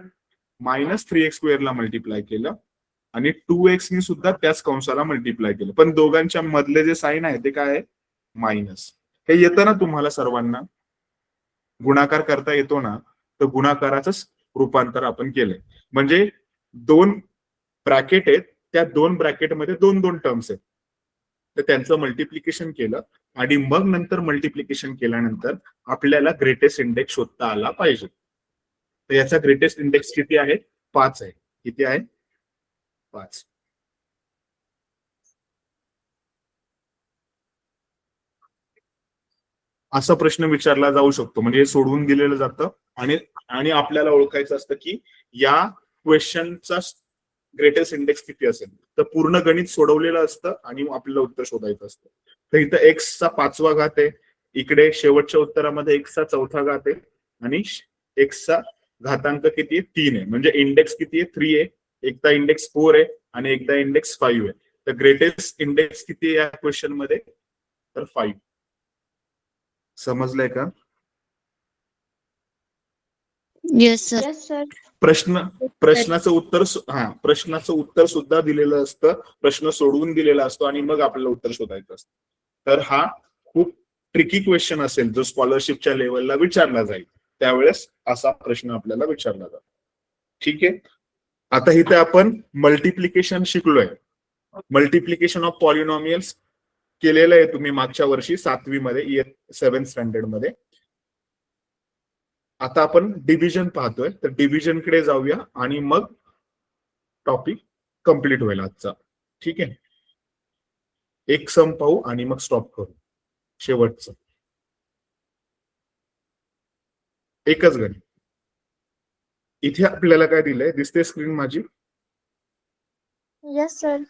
S1: minus 3x स्क्वेअरला मल्टिप्लाय केलं आणि 2x ने सुद्धा त्याच कंसाला मल्टिप्लाय केलं, पण दोघांच्या मधले जे साइन आहे ते काय आहे? मायनस. हे येतं ना तुम्हाला सर्वांना? गुणाकार करता येतो ना, तर गुणाकाराचंच रूपांतर आपण केलंय. म्हणजे दोन ब्रॅकेट आहेत, त्या दोन ब्रॅकेटमध्ये दोन दोन टर्म्स आहेत, तर त्यांचं मल्टिप्लिकेशन केलं आणि मग नंतर मल्टिप्लिकेशन केल्यानंतर आपल्याला ग्रेटेस्ट इंडेक्स शोधता आला पाहिजे. तर याचा ग्रेटेस्ट इंडेक्स किती आहे? 5 आहे. किती आहे? 5. असा प्रश्न विचारला जाऊ शकतो, म्हणजे हे सोडवून दिलेलं जातं आणि आपल्याला ओळखायचं असतं की या क्वेश्चनचा ग्रेटेस्ट इंडेक्स किती असेल. तर पूर्ण गणित सोडवलेलं असतं आणि आपल्याला उत्तर शोधायचं असतं. तर इथं x चा 5वा घात आहे, इकडे शेवटच्या उत्तरामध्ये x चा 4था घात आहे आणि x चा घातांक किती आहे? 3 आहे. म्हणजे इंडेक्स किती आहे? 3 आहे एकदा इंडेक्स 4 आहे आणि एकदा इंडेक्स 5 आहे. तर ग्रेटेस्ट इंडेक्स किती आहे या क्वेश्चन मध्ये? तर 5. समजलंय का?
S3: Yes sir.
S2: Yes sir.
S1: प्रश्नाचं उत्तर सुद्धा दिलेलं असतं, प्रश्न सोडवून दिलेला असतो आणि मग आपल्याला उत्तर शोधायचं असतं. तर हा खूप ट्रिकी क्वेश्चन असेल जो स्कॉलरशिपच्या लेवलला विचारला जाईल, त्यावेळेस असा प्रश्न आपल्याला विचारला जातो. ठीक आहे. आता इथे आपण मल्टिप्लिकेशन शिकलोय. मल्टिप्लिकेशन ऑफ पॉलिनॉमियल्स केलेलं आहे तुम्ही मागच्या वर्षी 7वी मध्ये, 7th स्टँडर्ड मध्ये. आता आपण डिव्हिजन पाहतोय, तर डिव्हिजन कडे जाऊया आणि मग टॉपिक कंप्लीट होईल आजचा. ठीक आहे. एक सम पाहू आणि मग स्टॉप करू. शेवटचं एकच गणित. इथे आपल्याला काय दिलंय, दिसते स्क्रीन माझी?
S2: Yes sir.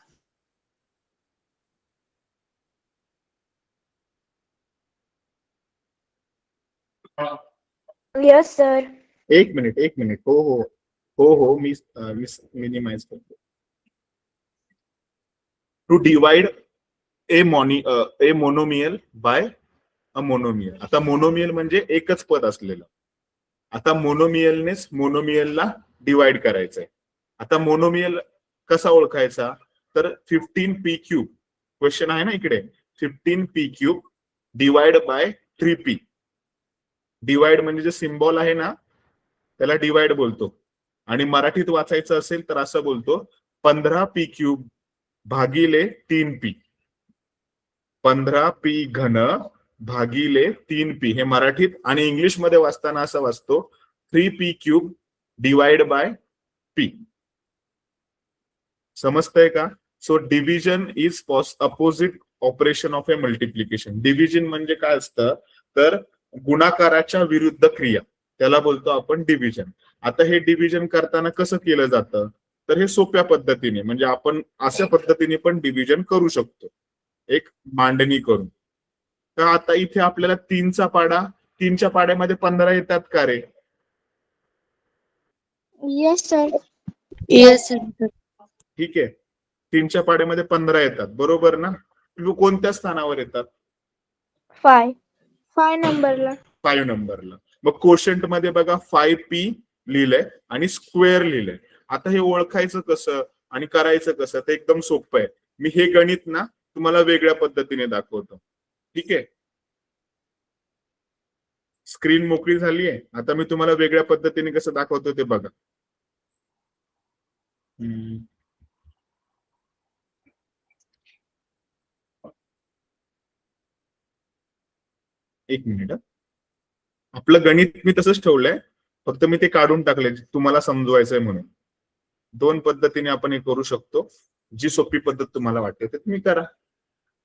S2: Yes sir.
S1: एक मिनिट. हो मी मिनिमाइज करतो. To divide a monomial by a monomial. आता मोनोमियल म्हणजे एकच पद असलेलं. आता मोनोमियलनेच मोनोमियलला डिवाइड करायचंय. आता मोनोमियल कसा ओळखायचा? तर 15p³ क्वेश्चन आहे ना इकडे, 15p³ divide by 3p. Divide म्हणजे जे सिम्बॉल आहे ना त्याला डिवाइड बोलतो, आणि मराठीत वाचायचं असेल तर असं बोलतो 15p³ भागिले 3p. 15p³ भागिले 3p हे मराठीत, आणि इंग्लिश मध्ये वाचताना असं वाचतो 3p³ डिवाइड बाय p. समजतंय का? So division is opposite operation of a multiplication. Division म्हणजे काय असतं, तर गुणाकाराच्या विरुद्ध क्रिया, त्याला बोलतो आपण डिव्हिजन. आता हे डिव्हिजन करताना कसं केलं जातं, तर हे सोप्या पद्धतीने, म्हणजे आपण अशा पद्धतीने पण डिव्हिजन करू शकतो, एक मांडणी करून. तर आता इथे आपल्याला 3चा पाडा, 3च्या पाड्यामध्ये 15 येतात का रे?
S2: Yes sir.
S3: Yes sir.
S1: ठीक आहे. 3च्या पाड्यामध्ये 15 येतात, बरोबर ना? कोणत्या स्थानावर येतात?
S2: 5 नंबरला.
S1: 5 नंबरला. मग कोशंट मध्ये बघा 5p लिहिलंय आणि स्क्वेअर लिहिलंय. आता हे ओळखायचं कसं आणि करायचं कसं, ते एकदम सोपं आहे. मी हे गणित ना तुम्हाला वेगळ्या पद्धतीने दाखवतो. ठीक आहे. स्क्रीन मोकळी झाली आहे. आता मी तुम्हाला वेगळ्या पद्धतीने कसं दाखवतो ते बघा. एक मिनिट. आपलं गणित मी तसंच ठेवलंय, फक्त मी ते काढून टाकले तुम्हाला समजवायचंय म्हणून. 2 पद्धतीने आपण हे करू शकतो. जी सोपी पद्धत तुम्हाला वाटते ते तुम्ही करा.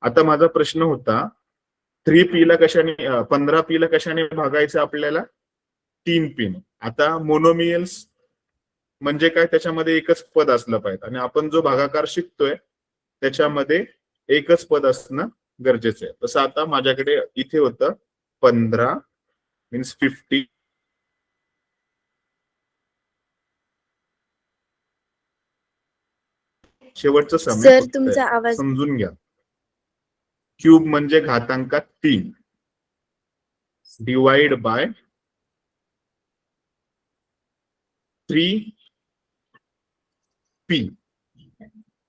S1: आता माझा प्रश्न होता 3p ला कशाने 15p ला कशाने भागायचं आपल्याला? 3p ने. आता मोनोमियल्स म्हणजे काय, त्याच्यामध्ये एकच पद असलं पाहिजे, आणि आपण जो भागाकार शिकतोय त्याच्यामध्ये एकच पद असणं गरजेचं आहे. तसं आता माझ्याकडे इथे होतं 15 मीन्स 50. शेवटचं
S3: सर तुमचा आवाज
S1: समजून घ्या. क्यूब म्हणजे घातांकात 3 डिवाइड बाय 3p,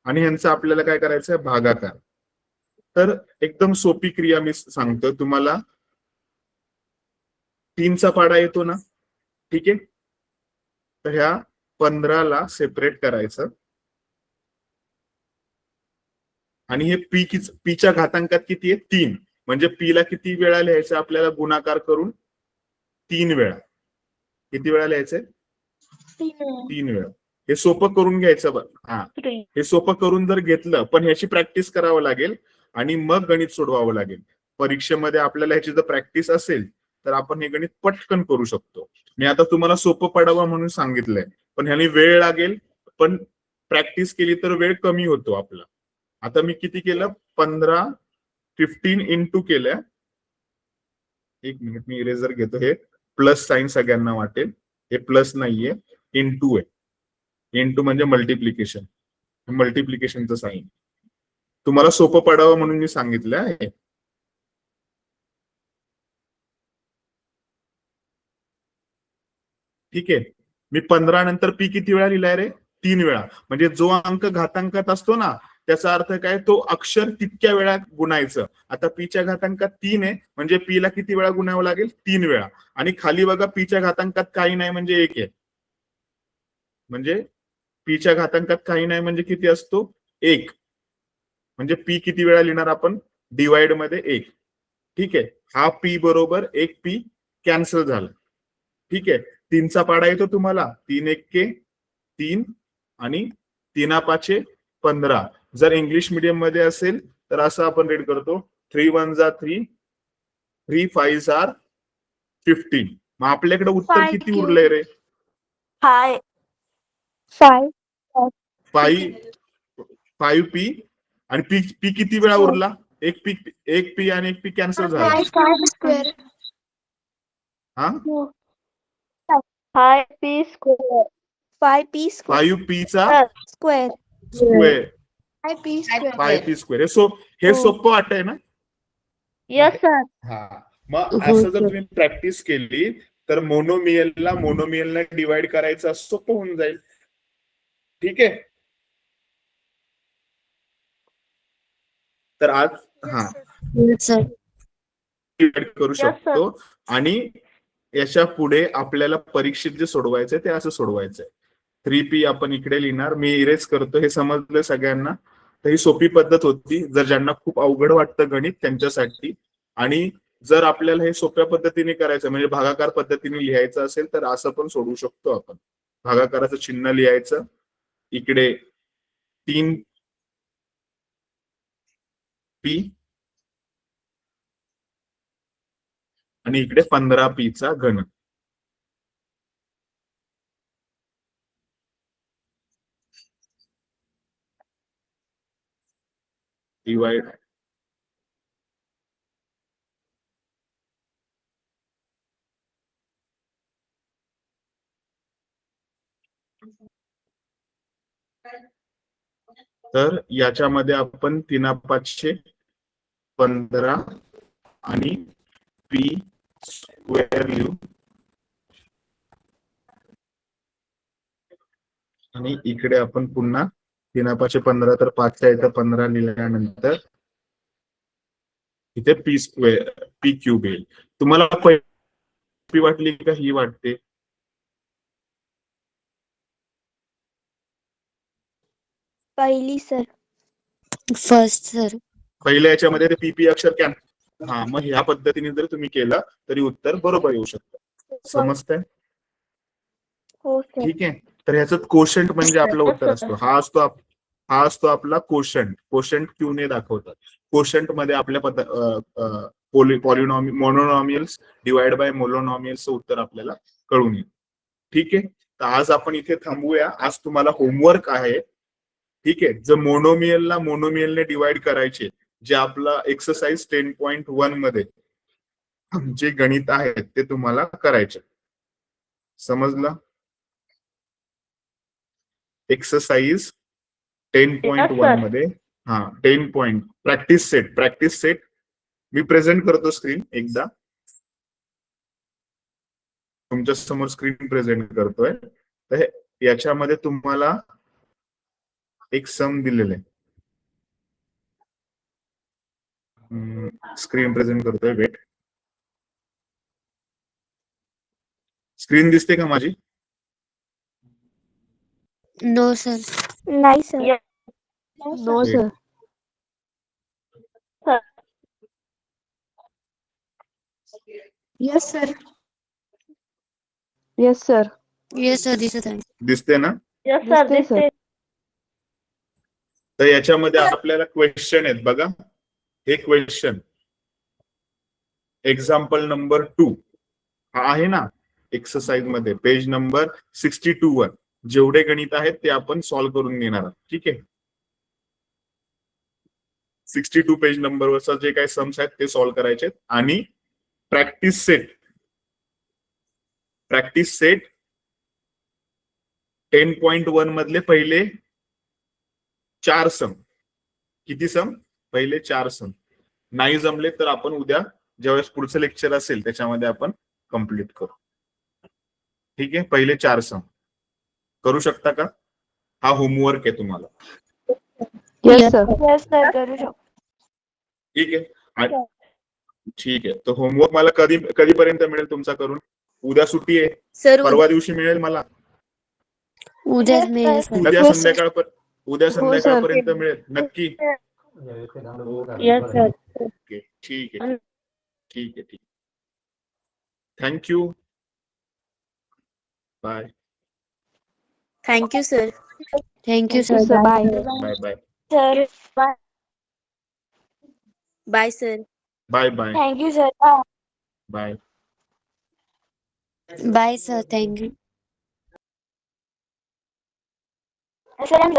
S1: आणि ह्यांचा आपल्याला काय करायचं आहे, भागाकार. तर एकदम सोपी क्रिया मी सांगतो तुम्हाला. 3चा पाडा येतो ना, ठीक आहे. तर ह्या 15ला सेपरेट करायचं, आणि हे पीच्या घातांकात किती आहे, 3. म्हणजे पी ला किती वेळा लिहायचं आपल्याला, गुणाकार करून 3 वेळा. किती वेळा लिहायचंय? 3 वेळा. हे सोपं करून घ्यायचं. हे सोपं करून जर घेतलं, पण ह्याची प्रॅक्टिस करावं लागेल आणि मग गणित सोडवावं लागेल. परीक्षेमध्ये आपल्याला ह्याची जर प्रॅक्टिस असेल तर आपण हे गणित पटकन करू शकतो. मी आता तुम्हाला सोपं पडावं म्हणून सांगितलंय, पण ह्याने वेळ लागेल, पण प्रॅक्टिस केली तर वेळ कमी होतो आपला. आता मी किती केलं, 15 इंटू केल्या. एक मिनिट, मी इरेजर घेतो. हे प्लस साइन सगळ्यांना वाटेल, हे प्लस नाहीये, इंटू आहे. इंटू म्हणजे मल्टिप्लिकेशन, मल्टिप्लिकेशनचं साईन. तुम्हाला सोपं पडावं म्हणून मी सांगितलं आहे. ठीक आहे. मी 15 नंतर पी किती वेळा लिहिलाय रे? 3 वेळा. म्हणजे जो अंक घातांकात असतो ना, त्याचा अर्थ काय, तो अक्षर तितक्या वेळा गुणायचं. आता पीच्या घातांकात 3 आहे, म्हणजे पी ला किती वेळा गुणावं लागेल? 3 वेळा. आणि खाली बघा पीच्या घातांकात काही नाही म्हणजे 1 आहे. म्हणजे पीच्या घातांकात काही नाही म्हणजे किती असतो? 1. म्हणजे पी किती वेळा लिहिणार आपण? डिवाइड मध्ये 1. ठीक आहे. हा पी बरोबर 1 पी कॅन्सल झाला. ठीक आहे. 3चा पाडा येतो तुम्हाला? 3 1 3 आणि 3 5 15. जर इंग्लिश मीडियम मध्ये असेल तर असं आपण रीड करतो, 3 1 3, 3 5 15. मग आपल्याकडे उत्तर
S2: 5
S1: किती
S2: cube.
S1: उरलंय रे?
S3: 5
S2: 5
S1: 5 पी. आणि पी पी किती वेळा उरला? एक पी आणि एक पी कॅन्सल झाला.
S2: 5 स्क्वेअर.
S1: हा,
S3: 5 p square
S2: 5 पी स्क्वेअर
S1: 5 पीचा
S2: square
S1: square
S2: 5 P square.
S1: 5 P square. हे सोपं वाटतंय ना?
S3: yes sir
S1: हा. मग असं जर तुम्ही प्रॅक्टिस केली तर मोनोमियलला डिवाइड करायचं सोपं होऊन जाईल. ठीक आहे. तर आज डिवाइड करू शकतो. आणि याच्या पुढे आपल्याला परीक्षेत जे सोडवायचंय ते असं सोडवायचंय. 3p आपण इकडे लिहिणार. मी इरेज करतो. हे समजलं सगळ्यांना? तर ही सोपी पद्धत होती जर ज्यांना खूप अवघड वाटतं गणित त्यांच्यासाठी. आणि जर आपल्याला हे सोप्या पद्धतीने करायचं म्हणजे भागाकार पद्धतीने लिहायचं असेल तर असं पण सोडवू शकतो आपण. भागाकाराचं चिन्ह लिहायचं, इकडे 3p आणि इकडे 15p चा घन. डिवाइड तर याच्यामध्ये आपण 3 5 15 आणि पी स्क्वेअर लिहू. आणि इकडे आपण पुन्हा 3 5 15 तर 5च्या इथं 15 लिहिल्यानंतर इथे पी स्क्वेअर पी क्यूब येईल. तुम्हाला पी वाटली का ही वाटते?
S3: पहिली सर
S2: फर्स्ट सर.
S1: पहिल्या याच्यामध्ये ते पीपी अक्षर कॅन. हा, मग ह्या पद्धतीने जर तुम्ही केलं तरी उत्तर बरोबर येऊ शकतं. समजतंय?
S3: हो सर
S1: ठीक आहे. तर ह्याचं कोशंट म्हणजे आपलं उत्तर असतो. हा असतो आपला कोशंट. कोशंट क्यू ने दाखवतात. कोशंट मध्ये आपल्या मोनोनॉमियल्स डिवाइड बाय मोनोनॉमियल्सचं उत्तर आपल्याला कळून येईल. ठीक आहे. तर आज आपण इथे थांबूया. आज तुम्हाला होमवर्क आहे. ठीक आहे. जर मोनोमियलने डिवाइड करायचे, जे आपला एक्सरसाइज 10.1 मध्ये जे गणित आहेत ते तुम्हाला करायचे. समजलं? एक्सरसाइज 10.1 मध्ये 10 पॉइंट प्रॅक्टिस सेट मी प्रेझेंट करतो स्क्रीन एकदा. तुमच्या समोर स्क्रीन प्रेझेंट करतोय. तर याच्यामध्ये तुम्हाला एक सम दिलेलं आहे. स्क्रीन प्रेझेंट करतोय. वेट. स्क्रीन दिसते का माझी?
S2: No sir.
S3: नाही sir
S2: no
S1: sir.
S2: Yes sir.
S6: Yes sir.
S2: Yes sir दिसत आहे.
S1: दिसते ना?
S3: yes sir
S6: दिसते.
S1: तर याच्यामध्ये आपल्याला क्वेश्चन आहेत बघा. हे क्वेश्चन एक्झाम्पल नंबर 2 हा आहे ना एक्सरसाइज मध्ये पेज नंबर 62 वर जेवढे गणित आहेत ते आपण सॉल्व्ह करून घेणार आहोत. ठीक आहे. 62 पेज नंबर वरचा जे काही सम्स आहेत ते सॉल्व्ह करायचे आणि प्रॅक्टिस सेट 10.1 मधले पहिले 4 सम. किती सम? पहिले 4 सम. नाही जमले तर आपण उद्या ज्यावेळेस पुढचं लेक्चर असेल त्याच्यामध्ये आपण कम्प्लीट करू. ठीक आहे, पहिले 4 सम करू शकता का? हा होमवर्क आहे तुम्हाला.
S5: Yes sir.
S2: Yes, sir, करू शकतो.
S1: ठीक आहे. ठीक आहे, तर होमवर्क मला कधीपर्यंत मिळेल तुमचा करून? उद्या सुट्टी आहे,
S3: सर
S1: परवा दिवशी मिळेल मला?
S5: उद्याच
S2: Yes,
S5: मिळेल
S2: sir.
S5: सर.
S1: उद्या
S5: हो, सर.
S1: संध्याकाळपर्यंत मिळेल नक्की?
S5: Yes sir.
S1: ओके, ठीक आहे. ठीक आहे. Thank you. Bye
S3: thank you sir.
S5: Thank you sir. Bye.
S1: Bye bye
S2: Sir, bye.
S3: Bye sir.
S1: Bye bye
S2: Thank you, sir. Bye.
S1: Bye.
S5: Bye sir. Thank you.
S2: Sir, I'm